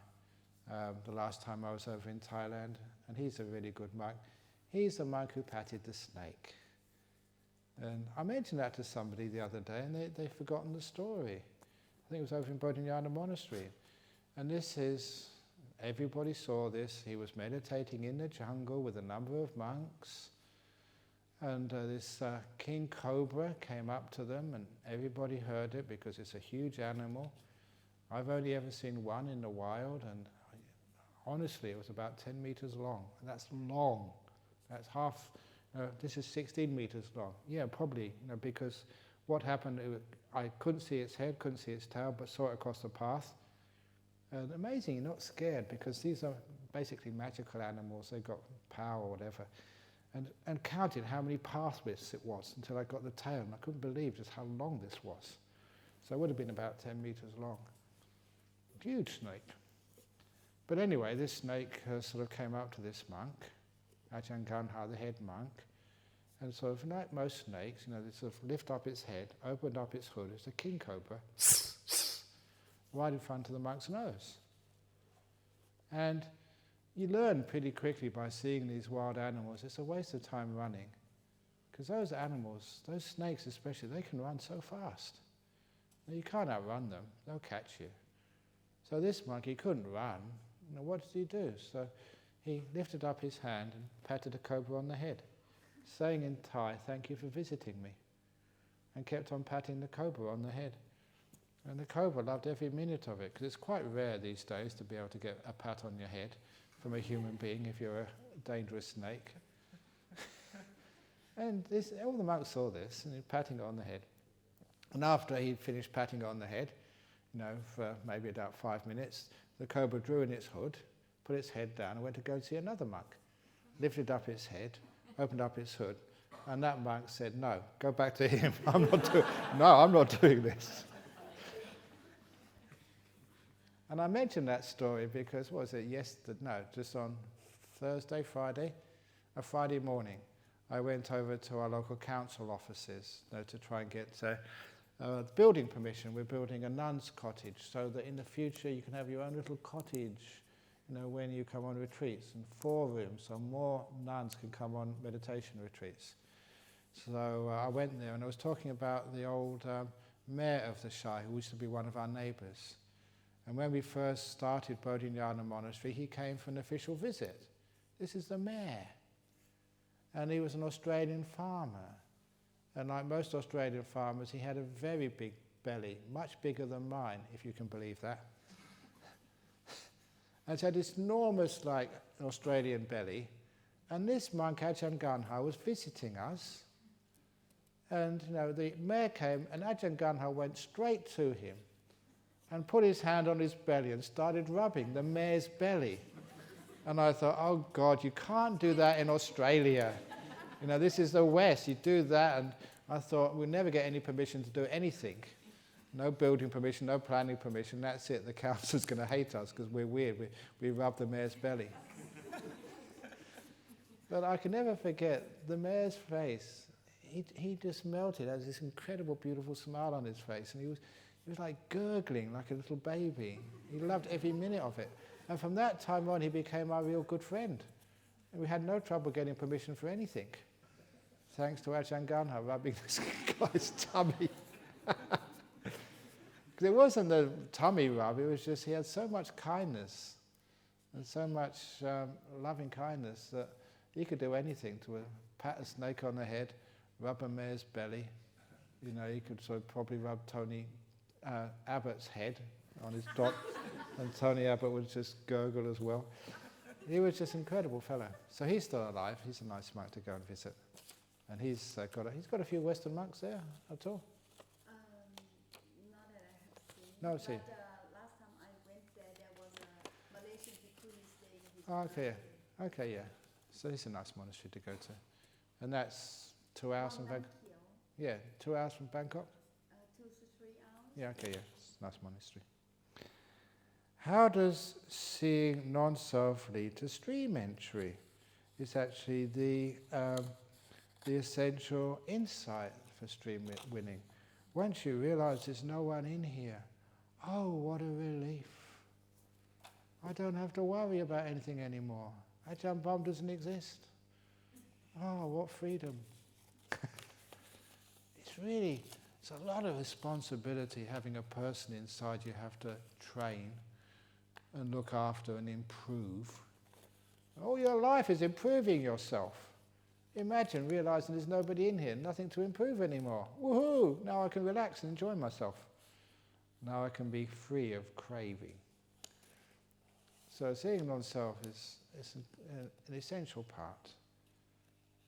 the last time I was over in Thailand, and he's a really good monk. He's the monk who patted the snake. And I mentioned that to somebody the other day, and they've forgotten the story. I think it was over in Bodhinyana Monastery. And everybody saw this. He was meditating in the jungle with a number of monks, and this king cobra came up to them, and everybody heard it because it's a huge animal. I've only ever seen one in the wild, and honestly it was about 10 meters long, and that's long. That's half. This is 16 meters long. Yeah, probably, because what happened, I couldn't see its head, couldn't see its tail, but saw it across the path. And amazing, you're not scared, because these are basically magical animals. They've got power or whatever. And counted how many path widths it was until I got the tail, and I couldn't believe just how long this was. So it would have been about 10 meters long. Huge snake. But anyway, this snake sort of came up to this monk, Ajahn Ganha, the head monk, and sort of like most snakes, they sort of lift up its head, opened up its hood, it's a king cobra, right in front of the monk's nose. And you learn pretty quickly by seeing these wild animals, it's a waste of time running. Because those animals, those snakes especially, they can run so fast. You can't outrun them, they'll catch you. So this monk, he couldn't run. What did he do? So he lifted up his hand and patted the cobra on the head, saying in Thai, "Thank you for visiting me," and kept on patting the cobra on the head. And the cobra loved every minute of it, because it's quite rare these days to be able to get a pat on your head from a human being if you're a dangerous snake. And all the monks saw this, and he was patting it on the head. And after he finished patting it on the head, for maybe about 5 minutes, the cobra drew in its hood, put its head down, and went to go and see another monk. Lifted up its head, opened up its hood, and that monk said, "No, go back to him. I'm not doing this." And I mentioned that story because, just on Friday morning, I went over to our local council offices to try and get building permission. We're building a nun's cottage so that in the future you can have your own little cottage, when you come on retreats, and 4 rooms so more nuns can come on meditation retreats. So I went there and I was talking about the old mayor of the Shire, who used to be one of our neighbours. And when we first started Bodhinyana Monastery, he came for an official visit. This is the mayor. And he was an Australian farmer. And like most Australian farmers, he had a very big belly, much bigger than mine, if you can believe that. And so had this enormous, Australian belly. And this monk, Ajahn Ganha, was visiting us. And, the mayor came, and Ajahn Ganha went straight to him and put his hand on his belly and started rubbing the mare's belly. And I thought, oh God, you can't do that in Australia. This is the West, you do that. And I thought, we'll never get any permission to do anything. No building permission, no planning permission, that's it. The council's going to hate us because we're weird. We rub the mare's belly. But I can never forget the mare's face. He just melted, had this incredible, beautiful smile on his face. And he was like gurgling like a little baby. He loved every minute of it. And from that time on, he became our real good friend. And we had no trouble getting permission for anything, thanks to Ajahn Ganha rubbing this guy's tummy. Because it wasn't the tummy rub, it was just he had so much kindness and so much loving kindness that he could do anything, to pat a snake on the head, rub a mare's belly. He could probably rub Tony Abbott's head on his dot, and Tony Abbott would just gurgle as well. He was just an incredible fellow. So he's still alive. He's a nice monk to go and visit. And he's got a few Western monks there at all? Not that I have seen. No, see. But last time I went there was a Malaysian bhikkhu staying in his Okay, monastery. okay, yeah. So it's a nice monastery to go to. And that's 2 hours from Bangkok? Yeah, 2 hours from Bangkok? 2 to 3 hours. Yeah, okay, yeah. It's a nice monastery. How does seeing non-self lead to stream entry? It's actually the essential insight for stream winning. Once you realize there's no one in here, oh, what a relief. I don't have to worry about anything anymore. Ajahn Brahm doesn't exist. Oh, what freedom. It's a lot of responsibility having a person inside you have to train and look after and improve. All your life is improving yourself. Imagine realizing there's nobody in here, nothing to improve anymore. Woohoo! Now I can relax and enjoy myself. Now I can be free of craving. So seeing non-self is an essential part,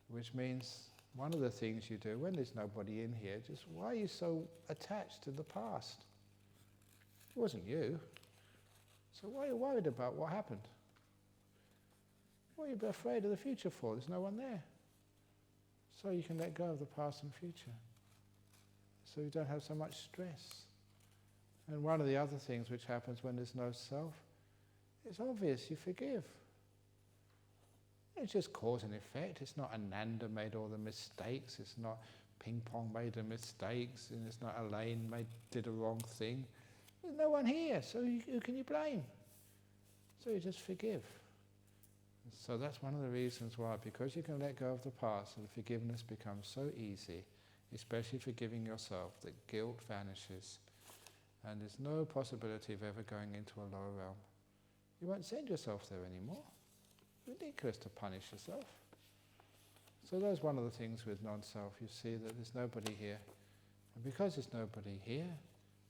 which means one of the things you do when there's nobody in here, just why are you so attached to the past? It wasn't you. So why are you worried about what happened? What are you afraid of the future for? There's no one there. So you can let go of the past and future. So you don't have so much stress. And one of the other things which happens when there's no self, it's obvious, you forgive. It's just cause and effect. It's not Ananda made all the mistakes. It's not Ping Pong made the mistakes. And it's not Elaine did a wrong thing. There's no one here, so who can you blame? So you just forgive. So that's one of the reasons why, because you can let go of the past and forgiveness becomes so easy, especially forgiving yourself, that guilt vanishes and there's no possibility of ever going into a lower realm. You won't send yourself there anymore. It's ridiculous to punish yourself. So that's one of the things with non-self. You see that there's nobody here. And because there's nobody here,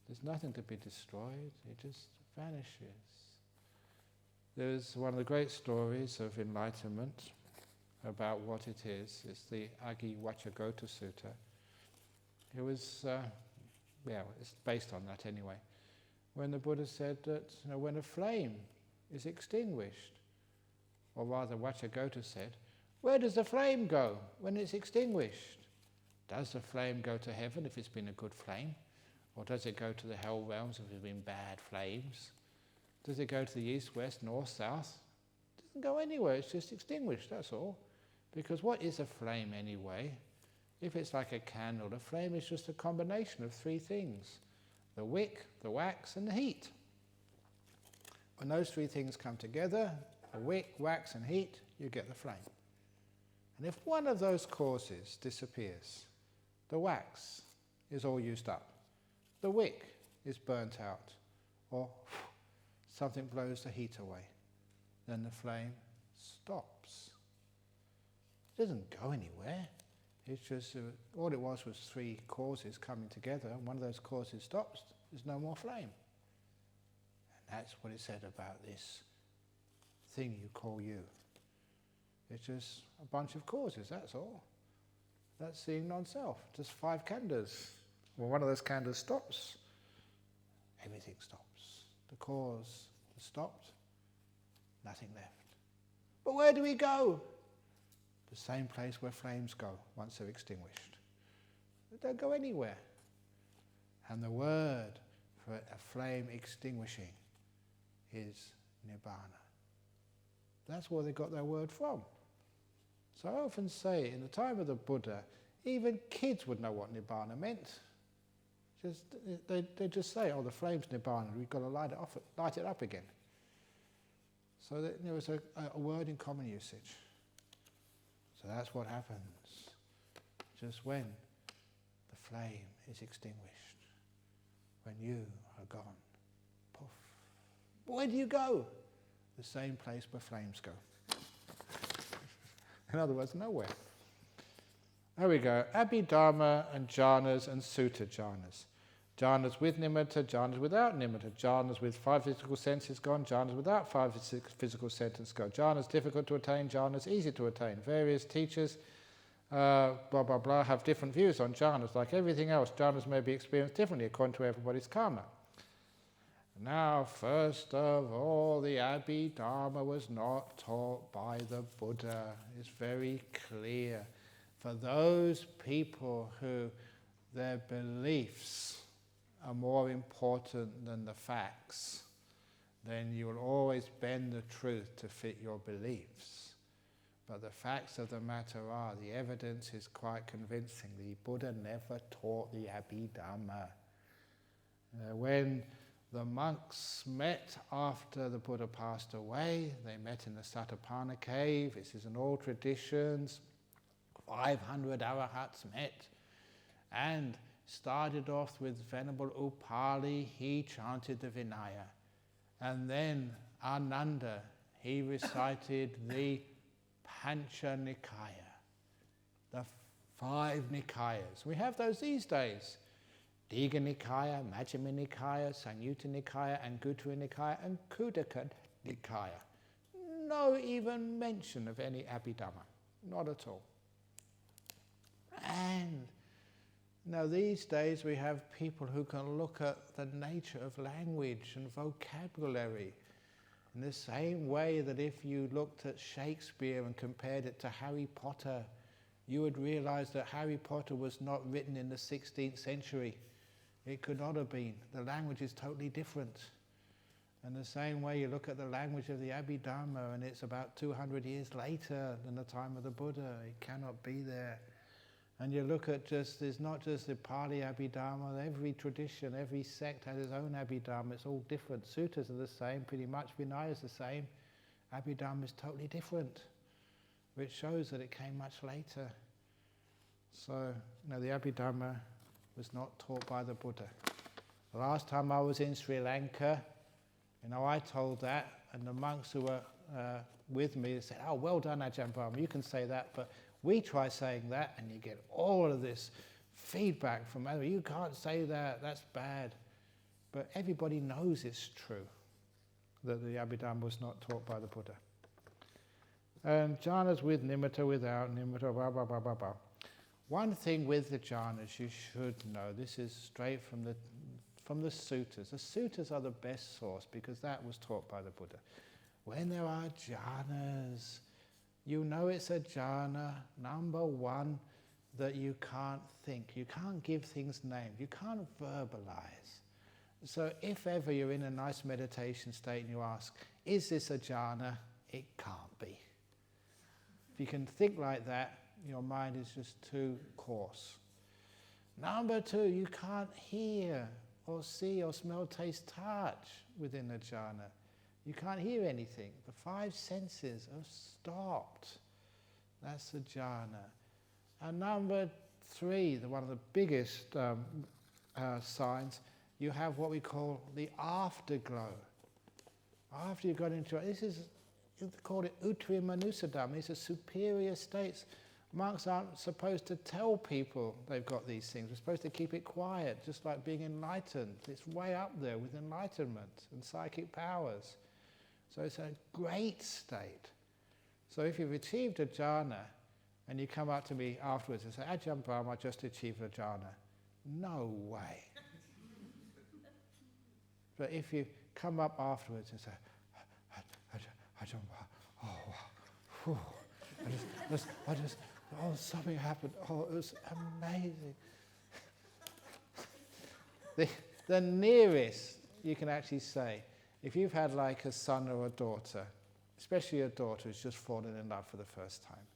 there's nothing to be destroyed. It just vanishes. There's one of the great stories of enlightenment about what it is. It's the Agi Vachagota Sutta. It was, it's based on that anyway. When the Buddha said that when a flame is extinguished, or rather Vachagota said, where does the flame go when it's extinguished? Does the flame go to heaven if it's been a good flame? Or does it go to the hell realms if it's been bad flames? Does it go to the east, west, north, south? It doesn't go anywhere, it's just extinguished, that's all. Because what is a flame anyway? If it's like a candle, a flame is just a combination of 3 things. The wick, the wax, and the heat. When those 3 things come together, the wick, wax, and heat, you get the flame. And if one of those causes disappears, the wax is all used up. The wick is burnt out, or something blows the heat away. Then the flame stops. It doesn't go anywhere. It's just, all it was 3 causes coming together, and one of those causes stops, there's no more flame. And that's what it said about this thing you call you. It's just a bunch of causes, that's all. That's seeing non-self, just 5 khandhas. When one of those khandhas stops, everything stops. The cause has stopped, nothing left. But where do we go? The same place where flames go once they're extinguished. They don't go anywhere. And the word for a flame extinguishing is Nibbana. That's where they got their word from. So I often say, in the time of the Buddha, even kids would know what Nibbana meant. They just say, oh, the flame's Nibbana, we've got to light it up again. So that there was a word in common usage. So that's what happens just when the flame is extinguished, when you are gone. Poof. But where do you go? The same place where flames go. In other words, nowhere. There we go. Abhidharma and jhanas and sutta jhanas. Jhanas with nimitta, jhanas without nimitta. Jhanas with 5 physical senses gone, jhanas without 5 physical senses gone. Jhanas difficult to attain, jhanas easy to attain. Various teachers blah blah blah, have different views on jhanas. Like everything else, jhanas may be experienced differently according to everybody's karma. Now, first of all, the Abhidharma was not taught by the Buddha. It's very clear. For those people who their beliefs are more important than the facts, then you will always bend the truth to fit your beliefs. But the facts of the matter are, the evidence is quite convincing. The Buddha never taught the Abhidharma. When the monks met after the Buddha passed away, they met in the Satapana cave. This is in all traditions. 500 arahats met and started off with Venerable Upali. He chanted the Vinaya. And then Ananda, he recited the Pancha Nikaya, the 5 Nikayas. We have those these days. Digha Nikaya, Majjhima Nikaya, Samyutta Nikaya, Anguttara Nikaya, and Khuddaka Nikaya. No even mention of any Abhidhamma, not at all. And now these days we have people who can look at the nature of language and vocabulary in the same way that if you looked at Shakespeare and compared it to Harry Potter, you would realize that Harry Potter was not written in the 16th century. It could not have been. The language is totally different. And the same way you look at the language of the Abhidharma and it's about 200 years later than the time of the Buddha. It cannot be there. And you look at it's not just the Pali Abhidharma, every tradition, every sect has its own Abhidharma, it's all different. Suttas are the same, pretty much, Vinaya is the same. Abhidharma is totally different, which shows that it came much later. So, the Abhidharma was not taught by the Buddha. The last time I was in Sri Lanka, I told that, and the monks who were with me said, "Oh, well done, Ajahn Brahm, you can say that, but we try saying that," and you get all of this feedback from others. "You can't say that, that's bad." But everybody knows it's true, that the Abhidharma was not taught by the Buddha. And jhanas with nimitta, without nimitta, blah, blah, blah, blah, blah. One thing with the jhanas you should know, this is straight from the suttas. The suttas are the best source because that was taught by the Buddha. When there are jhanas, you know it's a jhana, number one, that you can't think. You can't give things names. You can't verbalize. So if ever you're in a nice meditation state and you ask, is this a jhana? It can't be. If you can think like that, your mind is just too coarse. Number two, you can't hear or see or smell, taste, touch within a jhana. You can't hear anything. The 5 senses are stopped. That's the jhana. And number three, one of the biggest signs, you have what we call the afterglow. After you've got into it, this is, you call it Uttariya Manusadhamma. These are superior states. Monks aren't supposed to tell people they've got these things. We're supposed to keep it quiet, just like being enlightened. It's way up there with enlightenment and psychic powers. So it's a great state. So if you've achieved a jhana and you come up to me afterwards and say, "Ajahn Brahm, I just achieved a jhana." No way. But if you come up afterwards and say, "Ajahn Brahm, something happened. Oh, it was amazing." The nearest you can actually say, if you've had like a son or a daughter, especially a daughter who's just fallen in love for the first time,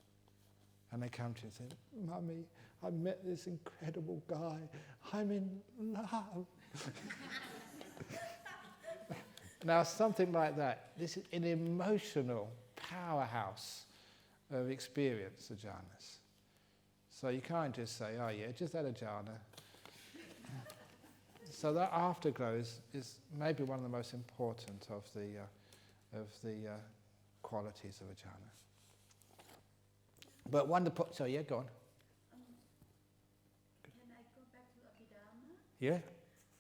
and they come to you and say, "Mummy, I met this incredible guy. I'm in love." Now, something like that. This is an emotional powerhouse of experience, the jhanas. So you can't just say, "Oh yeah, just had a jhana." So that afterglow is maybe one of the most important of the qualities of a jhana. But one, so yeah, go on. Can I go back to Abhidharma? Yeah.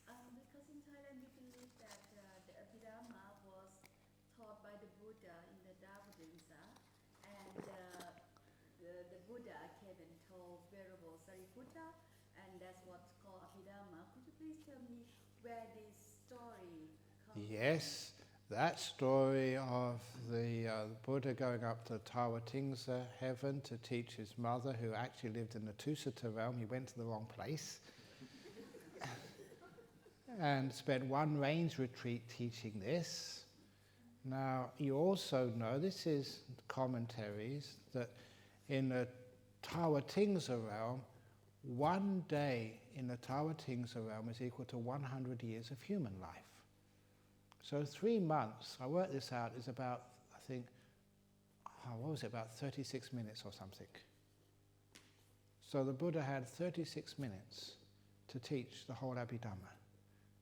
Because in Thailand we believe that the Abhidharma was taught by the Buddha in the Dharmadinsa, and the Buddha came and called Venerable Sariputta, and that's what's called Abhidhamma. Could you please tell me where this story comes Yes, that story of the Buddha going up to Tawatingsa heaven to teach his mother, who actually lived in the Tusita realm. He went to the wrong place. And spent one rains retreat teaching this. Now, you also know, this is commentaries, that in the Tawatingsa realm, one day in the Tawatingsa realm is equal to 100 years of human life. So 3 months, I worked this out, is about, I think, about 36 minutes or something. So the Buddha had 36 minutes to teach the whole Abhidhamma.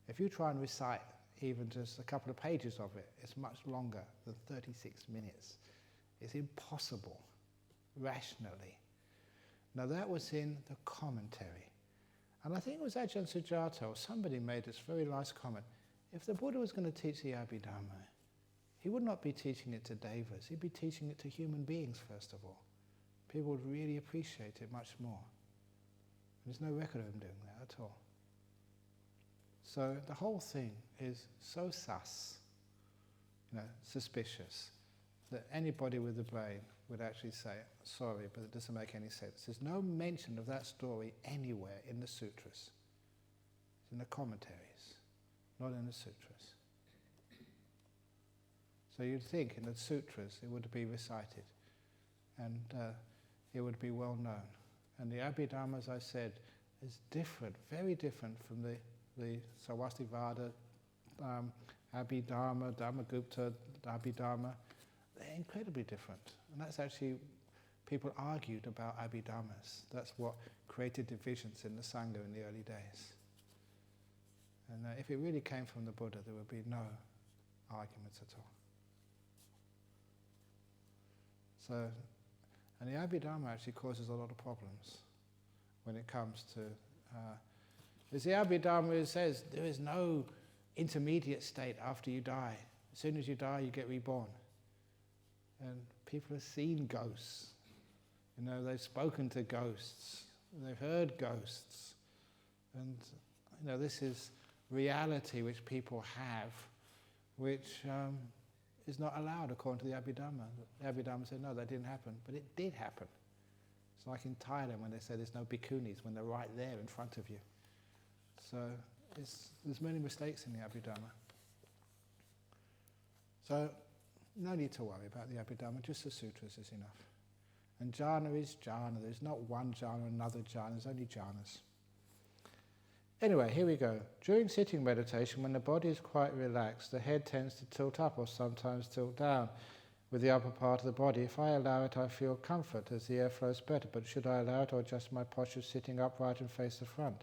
If you try and recite even just a couple of pages of it, it's much longer than 36 minutes. It's impossible, rationally. Now that was in the commentary. And I think it was Ajahn Sujato, or somebody made this very nice comment. If the Buddha was going to teach the Abhidhamma, he would not be teaching it to devas, he'd be teaching it to human beings first of all. People would really appreciate it much more. There's no record of him doing that at all. So the whole thing is so sus, suspicious, that anybody with a brain would actually say, sorry, but it doesn't make any sense. There's no mention of that story anywhere in the sutras. It's in the commentaries, not in the sutras. So you'd think in the sutras it would be recited, and it would be well known. And the Abhidhamma, as I said, is different, very different from the Sarvastivada, Abhidhamma, Dhammagupta, Abhidhamma. They're incredibly different. And that's actually, people argued about Abhidhammas. That's what created divisions in the Sangha in the early days. And if it really came from the Buddha, there would be no arguments at all. So, and the Abhidhamma actually causes a lot of problems when it comes to because the Abhidhamma says there is no intermediate state after you die. As soon as you die, you get reborn. And people have seen ghosts. They've spoken to ghosts. They've heard ghosts. And, this is reality which people have, which is not allowed according to the Abhidhamma. The Abhidhamma said, no, that didn't happen. But it did happen. It's like in Thailand when they say there's no bhikkhunis, when they're right there in front of you. So there's many mistakes in the Abhidhamma. So no need to worry about the Abhidhamma, just the sutras is enough. And jhana is jhana. There's not one jhana, another jhana, there's only jhanas. Anyway, here we go. During sitting meditation, when the body is quite relaxed, the head tends to tilt up or sometimes tilt down with the upper part of the body. If I allow it, I feel comfort as the air flows better, but should I allow it or adjust my posture sitting upright and face the front?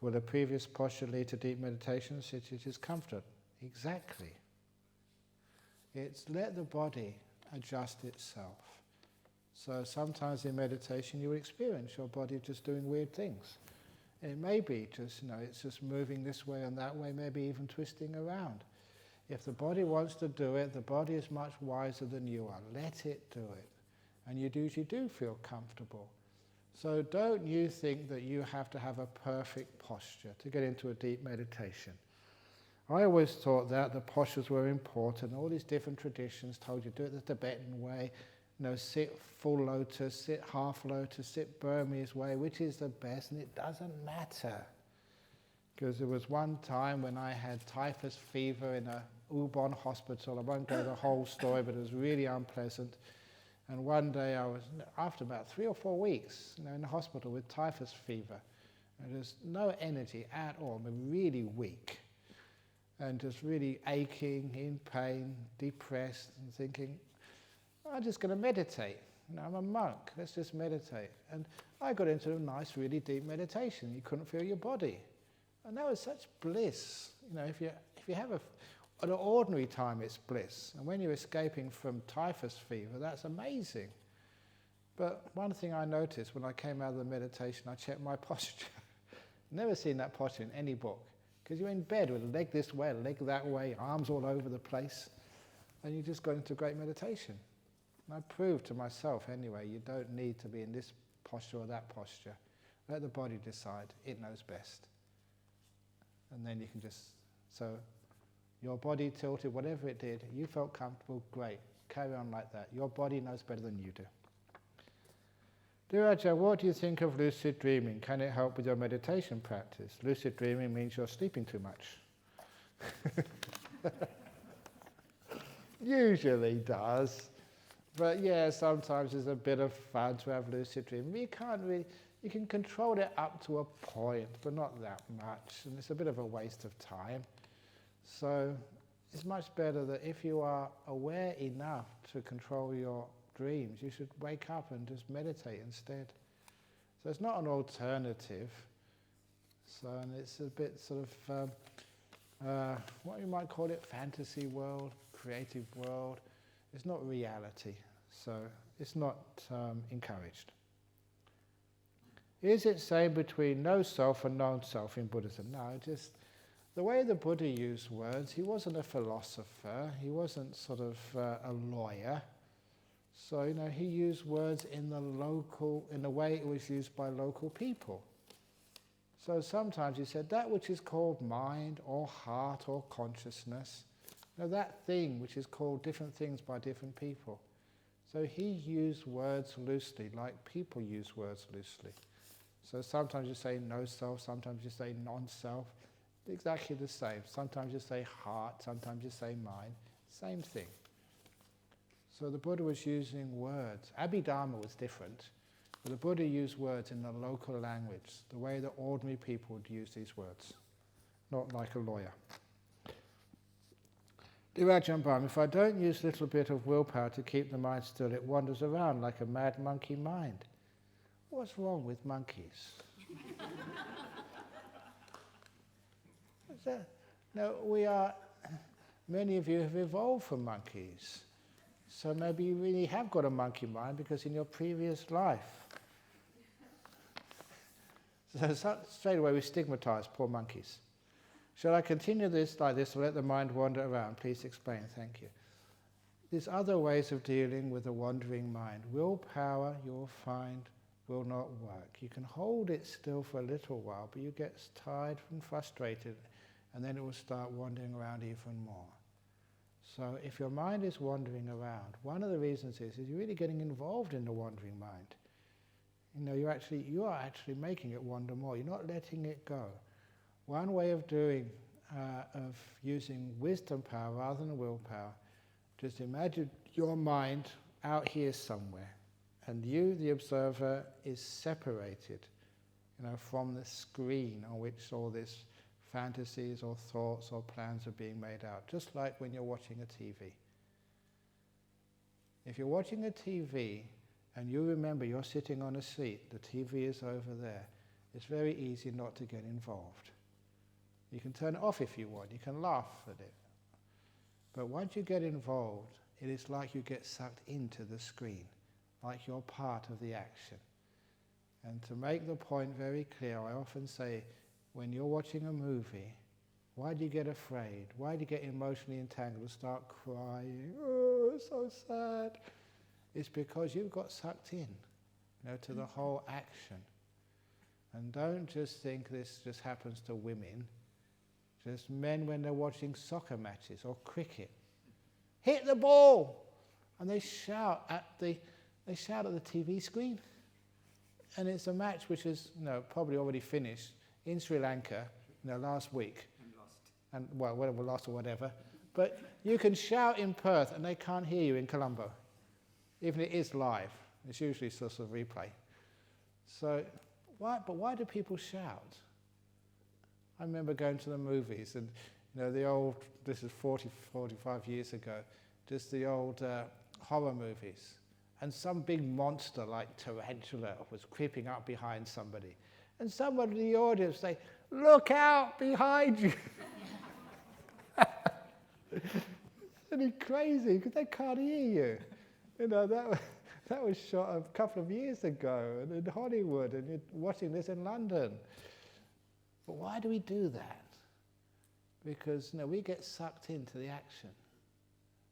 Will the previous posture lead to deep meditation, since it is comfort? Exactly. It's let the body adjust itself. So sometimes in meditation you will experience your body just doing weird things. It may be just, it's just moving this way and that way, maybe even twisting around. If the body wants to do it, the body is much wiser than you are. Let it do it. And you usually do feel comfortable. So don't you think that you have to have a perfect posture to get into a deep meditation. I always thought that the postures were important. All these different traditions told you do it the Tibetan way, sit full lotus, sit half lotus, sit Burmese way, which is the best, and it doesn't matter. Because there was one time when I had typhus fever in a Ubon hospital. I won't go the whole story, but it was really unpleasant. And one day I was, after about 3 or 4 weeks, in the hospital with typhus fever, and just no energy at all, I'm really weak, and just really aching, in pain, depressed, and thinking, I'm just going to meditate. I'm a monk, let's just meditate. And I got into a nice, really deep meditation. You couldn't feel your body. And that was such bliss. If you have at an ordinary time, it's bliss. And when you're escaping from typhus fever, that's amazing. But one thing I noticed when I came out of the meditation, I checked my posture. Never seen that posture in any book. Because you're in bed with a leg this way, a leg that way, arms all over the place. And you just got into great meditation. And I proved to myself, anyway, you don't need to be in this posture or that posture. Let the body decide. It knows best. And then you can just, so your body tilted, whatever it did, you felt comfortable, great. Carry on like that. Your body knows better than you do. Dear Ajahn, what do you think of lucid dreaming? Can it help with your meditation practice? Lucid dreaming means you're sleeping too much. Usually does. But yeah, sometimes it's a bit of fun to have lucid dreaming. You can't really, you can control it up to a point, but not that much. And it's a bit of a waste of time. So it's much better that if you are aware enough to control your dreams, you should wake up and just meditate instead. So it's not an alternative. So and it's a bit sort of, what you might call it, fantasy world, creative world. It's not reality. So it's not encouraged. Is it same between no self and non-self in Buddhism? No, just the way the Buddha used words, he wasn't a philosopher, he wasn't sort of a lawyer. So, he used words in the way it was used by local people. So sometimes he said, that which is called mind or heart or consciousness, that thing which is called different things by different people. So he used words loosely, like people use words loosely. So sometimes you say no self, sometimes you say non-self, exactly the same. Sometimes you say heart, sometimes you say mind, same thing. So the Buddha was using words. Abhidharma was different, but the Buddha used words in the local language, the way that ordinary people would use these words, not like a lawyer. Dear Ajahn Brahm, if I don't use a little bit of willpower to keep the mind still, it wanders around like a mad monkey mind. What's wrong with monkeys? No, many of you have evolved from monkeys. So maybe you really have got a monkey mind because in your previous life. So straight away we stigmatize poor monkeys. Shall I continue this like this or let the mind wander around? Please explain, thank you. There's other ways of dealing with a wandering mind. Willpower, you'll find, will not work. You can hold it still for a little while, but you get tired and frustrated, and then it will start wandering around even more. So if your mind is wandering around, one of the reasons is you're really getting involved in the wandering mind. You are actually making it wander more. You're not letting it go. One way of using wisdom power rather than willpower, just imagine your mind out here somewhere, and you, the observer, is separated, from the screen on which all this fantasies or thoughts or plans are being made out, just like when you're watching a TV. If you're watching a TV and you remember you're sitting on a seat, the TV is over there, it's very easy not to get involved. You can turn it off if you want, you can laugh at it. But once you get involved, it is like you get sucked into the screen, like you're part of the action. And to make the point very clear, I often say, when you're watching a movie, why do you get afraid? Why do you get emotionally entangled and start crying? Oh, it's so sad. It's because you've got sucked in, to the whole action. And don't just think this just happens to women. Just men when they're watching soccer matches or cricket. Hit the ball! And they shout at the TV screen. And it's a match which is probably already finished in Sri Lanka last week. And lost or whatever. But you can shout in Perth and they can't hear you in Colombo. Even if it is live. It's usually sort of replay. So, why do people shout? I remember going to the movies and, this is 45 years ago, just the old horror movies. And some big monster like tarantula was creeping up behind somebody. And someone in the audience say, "Look out behind you." It's crazy because they can't hear you. That was shot a couple of years ago in Hollywood, and you're watching this in London. But why do we do that? Because we get sucked into the action.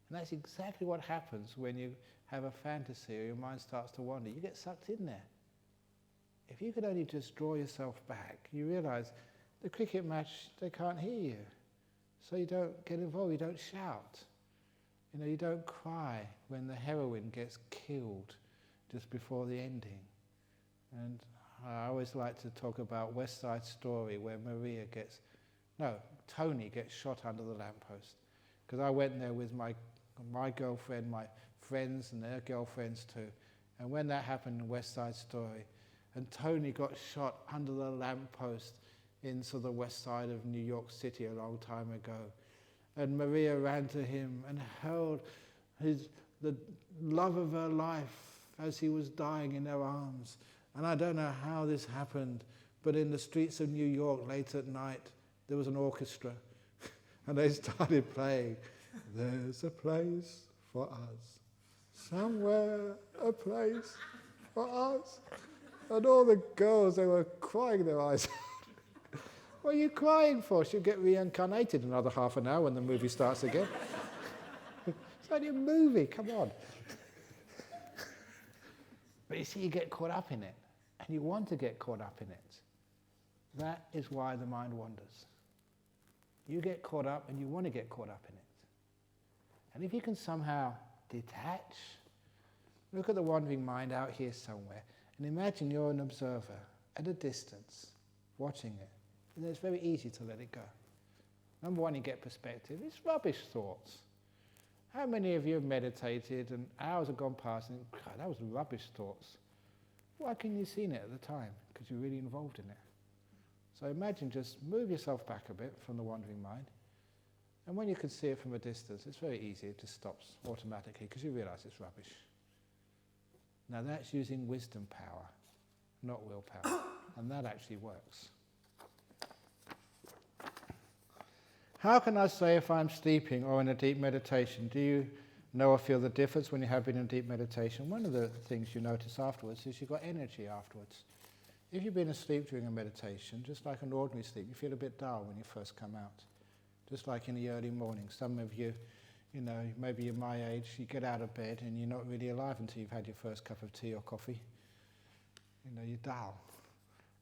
And that's exactly what happens when you have a fantasy or your mind starts to wander. You get sucked in there. if you could only just draw yourself back, you realise the cricket match, they can't hear you. So you don't get involved, you don't shout. You don't cry when the heroine gets killed just before the ending. And I always like to talk about West Side Story where Tony gets shot under the lamppost. Because I went there with my girlfriend, my friends and their girlfriends too. And when that happened in West Side Story, and Tony got shot under the lamppost in sort of the west side of New York City a long time ago, and Maria ran to him and held the love of her life as he was dying in her arms. And I don't know how this happened, but in the streets of New York late at night, there was an orchestra, and they started playing, "There's a place for us, somewhere a place for us." And all the girls, they were crying their eyes out. "What are you crying for? She'll get reincarnated in another half an hour when the movie starts again." It's only a movie, come on. But you see, you get caught up in it, and you want to get caught up in it. That is why the mind wanders. You get caught up, and you want to get caught up in it. And if you can somehow detach, look at the wandering mind out here somewhere, and imagine you're an observer at a distance, watching it. And it's very easy to let it go. Number one, you get perspective. It's rubbish thoughts. How many of you have meditated and hours have gone past and God, that was rubbish thoughts? Why couldn't you seen it at the time? Because you're really involved in it. So imagine just move yourself back a bit from the wandering mind. And when you can see it from a distance, it's very easy. It just stops automatically because you realise it's rubbish. Now that's using wisdom power, not willpower. And that actually works. How can I say if I'm sleeping or in a deep meditation? Do you know or feel the difference when you have been in deep meditation? One of the things you notice afterwards is you've got energy afterwards. If you've been asleep during a meditation, just like an ordinary sleep, you feel a bit dull when you first come out. Just like in the early morning. Some of you, maybe you're my age, you get out of bed and you're not really alive until you've had your first cup of tea or coffee. You're dull.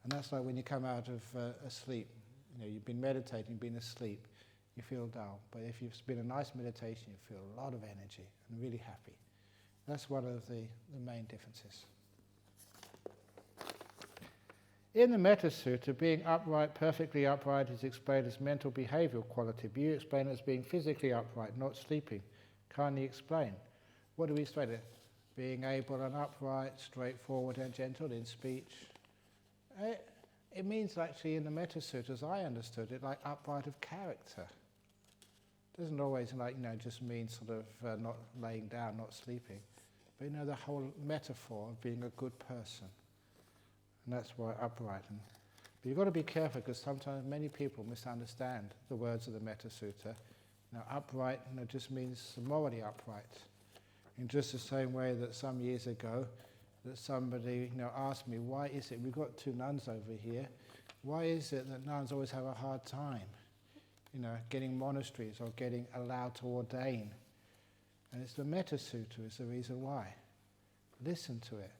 And that's like when you come out of asleep. You've been meditating, been asleep, you feel dull. But if you've been a nice meditation, you feel a lot of energy and really happy. That's one of the main differences. In the Metta Sutta, being upright, perfectly upright, is explained as mental behavioural quality, but you explain it as being physically upright, not sleeping. Kindly explain. What do we explain it? Being able and upright, straightforward and gentle in speech. It means actually in the Metta Sutta, as I understood it, like upright of character. It doesn't always just mean sort of not laying down, not sleeping. But the whole metaphor of being a good person. And that's why upright. But you've got to be careful because sometimes many people misunderstand the words of the Metta Sutta. Upright just means morally upright. In just the same way that some years ago that somebody asked me, why is it, we've got two nuns over here, why is it that nuns always have a hard time getting monasteries or getting allowed to ordain? And it's the Metta Sutta is the reason why. Listen to it.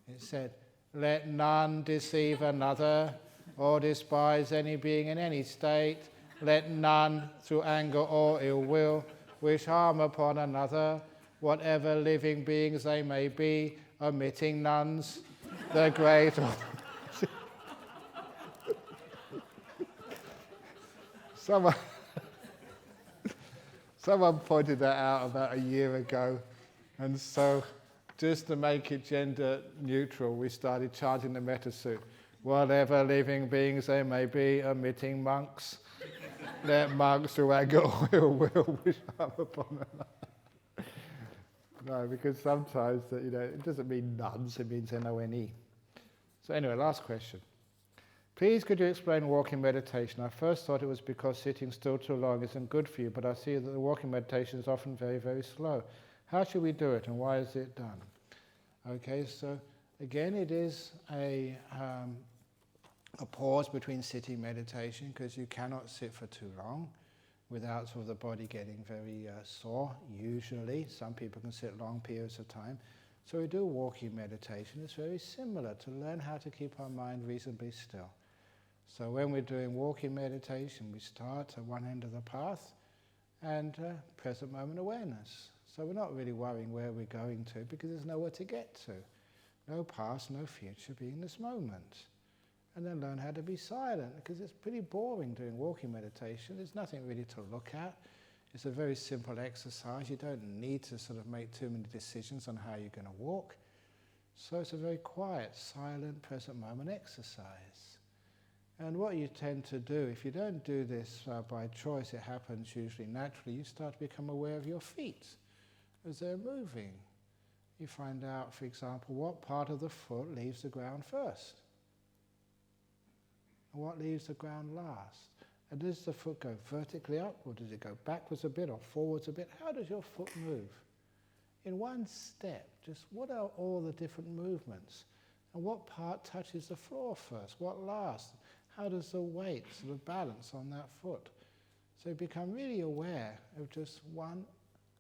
It said, "Let none deceive another or despise any being in any state. Let none through anger or ill will wish harm upon another, whatever living beings they may be, omitting nuns, the great..." Someone pointed that out about a year ago, and so just to make it gender neutral, we started chanting the Metta Sutta. Whatever living beings they may be, omitting monks, let monks who anger or ill will wish harm upon another. No, because sometimes it doesn't mean nuns, it means N-O-N-E. So anyway, last question. Please could you explain walking meditation? I first thought it was because sitting still too long isn't good for you, but I see that the walking meditation is often very, very slow. How should we do it and why is it done? Okay, so again it is a pause between sitting meditation because you cannot sit for too long without sort of the body getting very sore, usually. Some people can sit long periods of time. So we do walking meditation. It's very similar to learn how to keep our mind reasonably still. So when we're doing walking meditation, we start at one end of the path and present moment awareness. So we're not really worrying where we're going to because there's nowhere to get to. No past, no future, being this moment. And then learn how to be silent, because it's pretty boring doing walking meditation. There's nothing really to look at. It's a very simple exercise. You don't need to sort of make too many decisions on how you're going to walk. So it's a very quiet, silent, present moment exercise. And what you tend to do, if you don't do this by choice, it happens usually naturally, you start to become aware of your feet as they're moving. You find out, for example, what part of the foot leaves the ground first. And what leaves the ground last? And does the foot go vertically up, or does it go backwards a bit or forwards a bit? How does your foot move? In one step, just what are all the different movements? And what part touches the floor first? What last? How does the weight sort of balance on that foot? So you become really aware of just one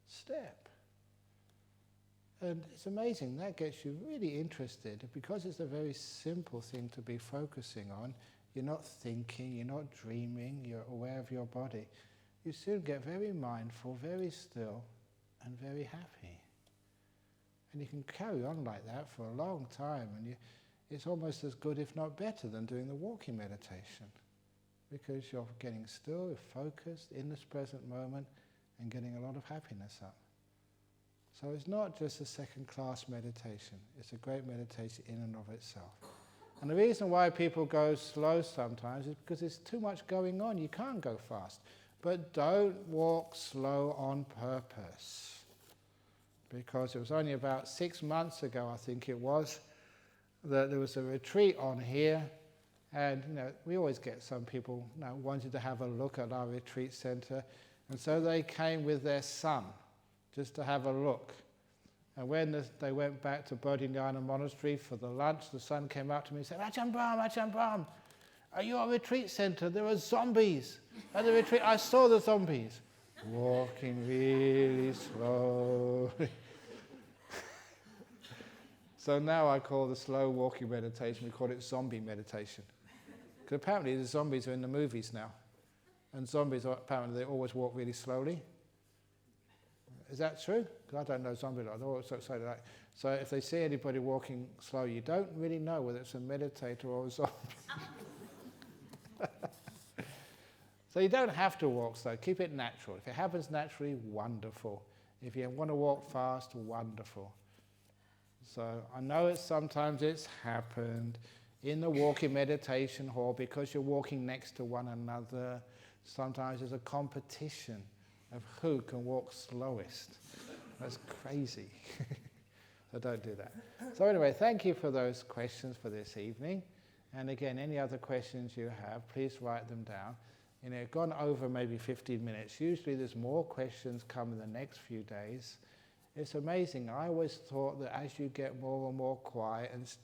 step. And it's amazing, that gets you really interested, because it's a very simple thing to be focusing on. You're not thinking, you're not dreaming, you're aware of your body. You soon get very mindful, very still, and very happy. And you can carry on like that for a long time, and it's almost as good, if not better, than doing the walking meditation, because you're getting still, you're focused in this present moment, and getting a lot of happiness up. So it's not just a second-class meditation, it's a great meditation in and of itself. And the reason why people go slow sometimes is because there's too much going on. You can't go fast. But don't walk slow on purpose. Because it was only about 6 months ago, I think it was, that there was a retreat on here. And we always get some people wanted to have a look at our retreat center. And so they came with their son just to have a look. And when they went back to Bodhinyana Monastery for the lunch, the son came up to me and said, Ajahn Brahm, at your retreat center, there are zombies. At the retreat, I saw the zombies. Walking really slowly. So now I call the slow walking meditation, we call it zombie meditation. Because apparently the zombies are in the movies now. And zombies, apparently, they always walk really slowly. Is that true? Because I don't know zombies. They're always so excited. So if they see anybody walking slow, you don't really know whether it's a meditator or a zombie. So you don't have to walk slow. Keep it natural. If it happens naturally, wonderful. If you want to walk fast, wonderful. So I know sometimes it's happened in the walking meditation hall because you're walking next to one another. Sometimes there's a competition of who can walk slowest. That's crazy. So don't do that. So anyway, thank you for those questions for this evening. And again, any other questions you have, please write them down. I've gone over maybe 15 minutes. Usually there's more questions come in the next few days. It's amazing. I always thought that as you get more and more quiet and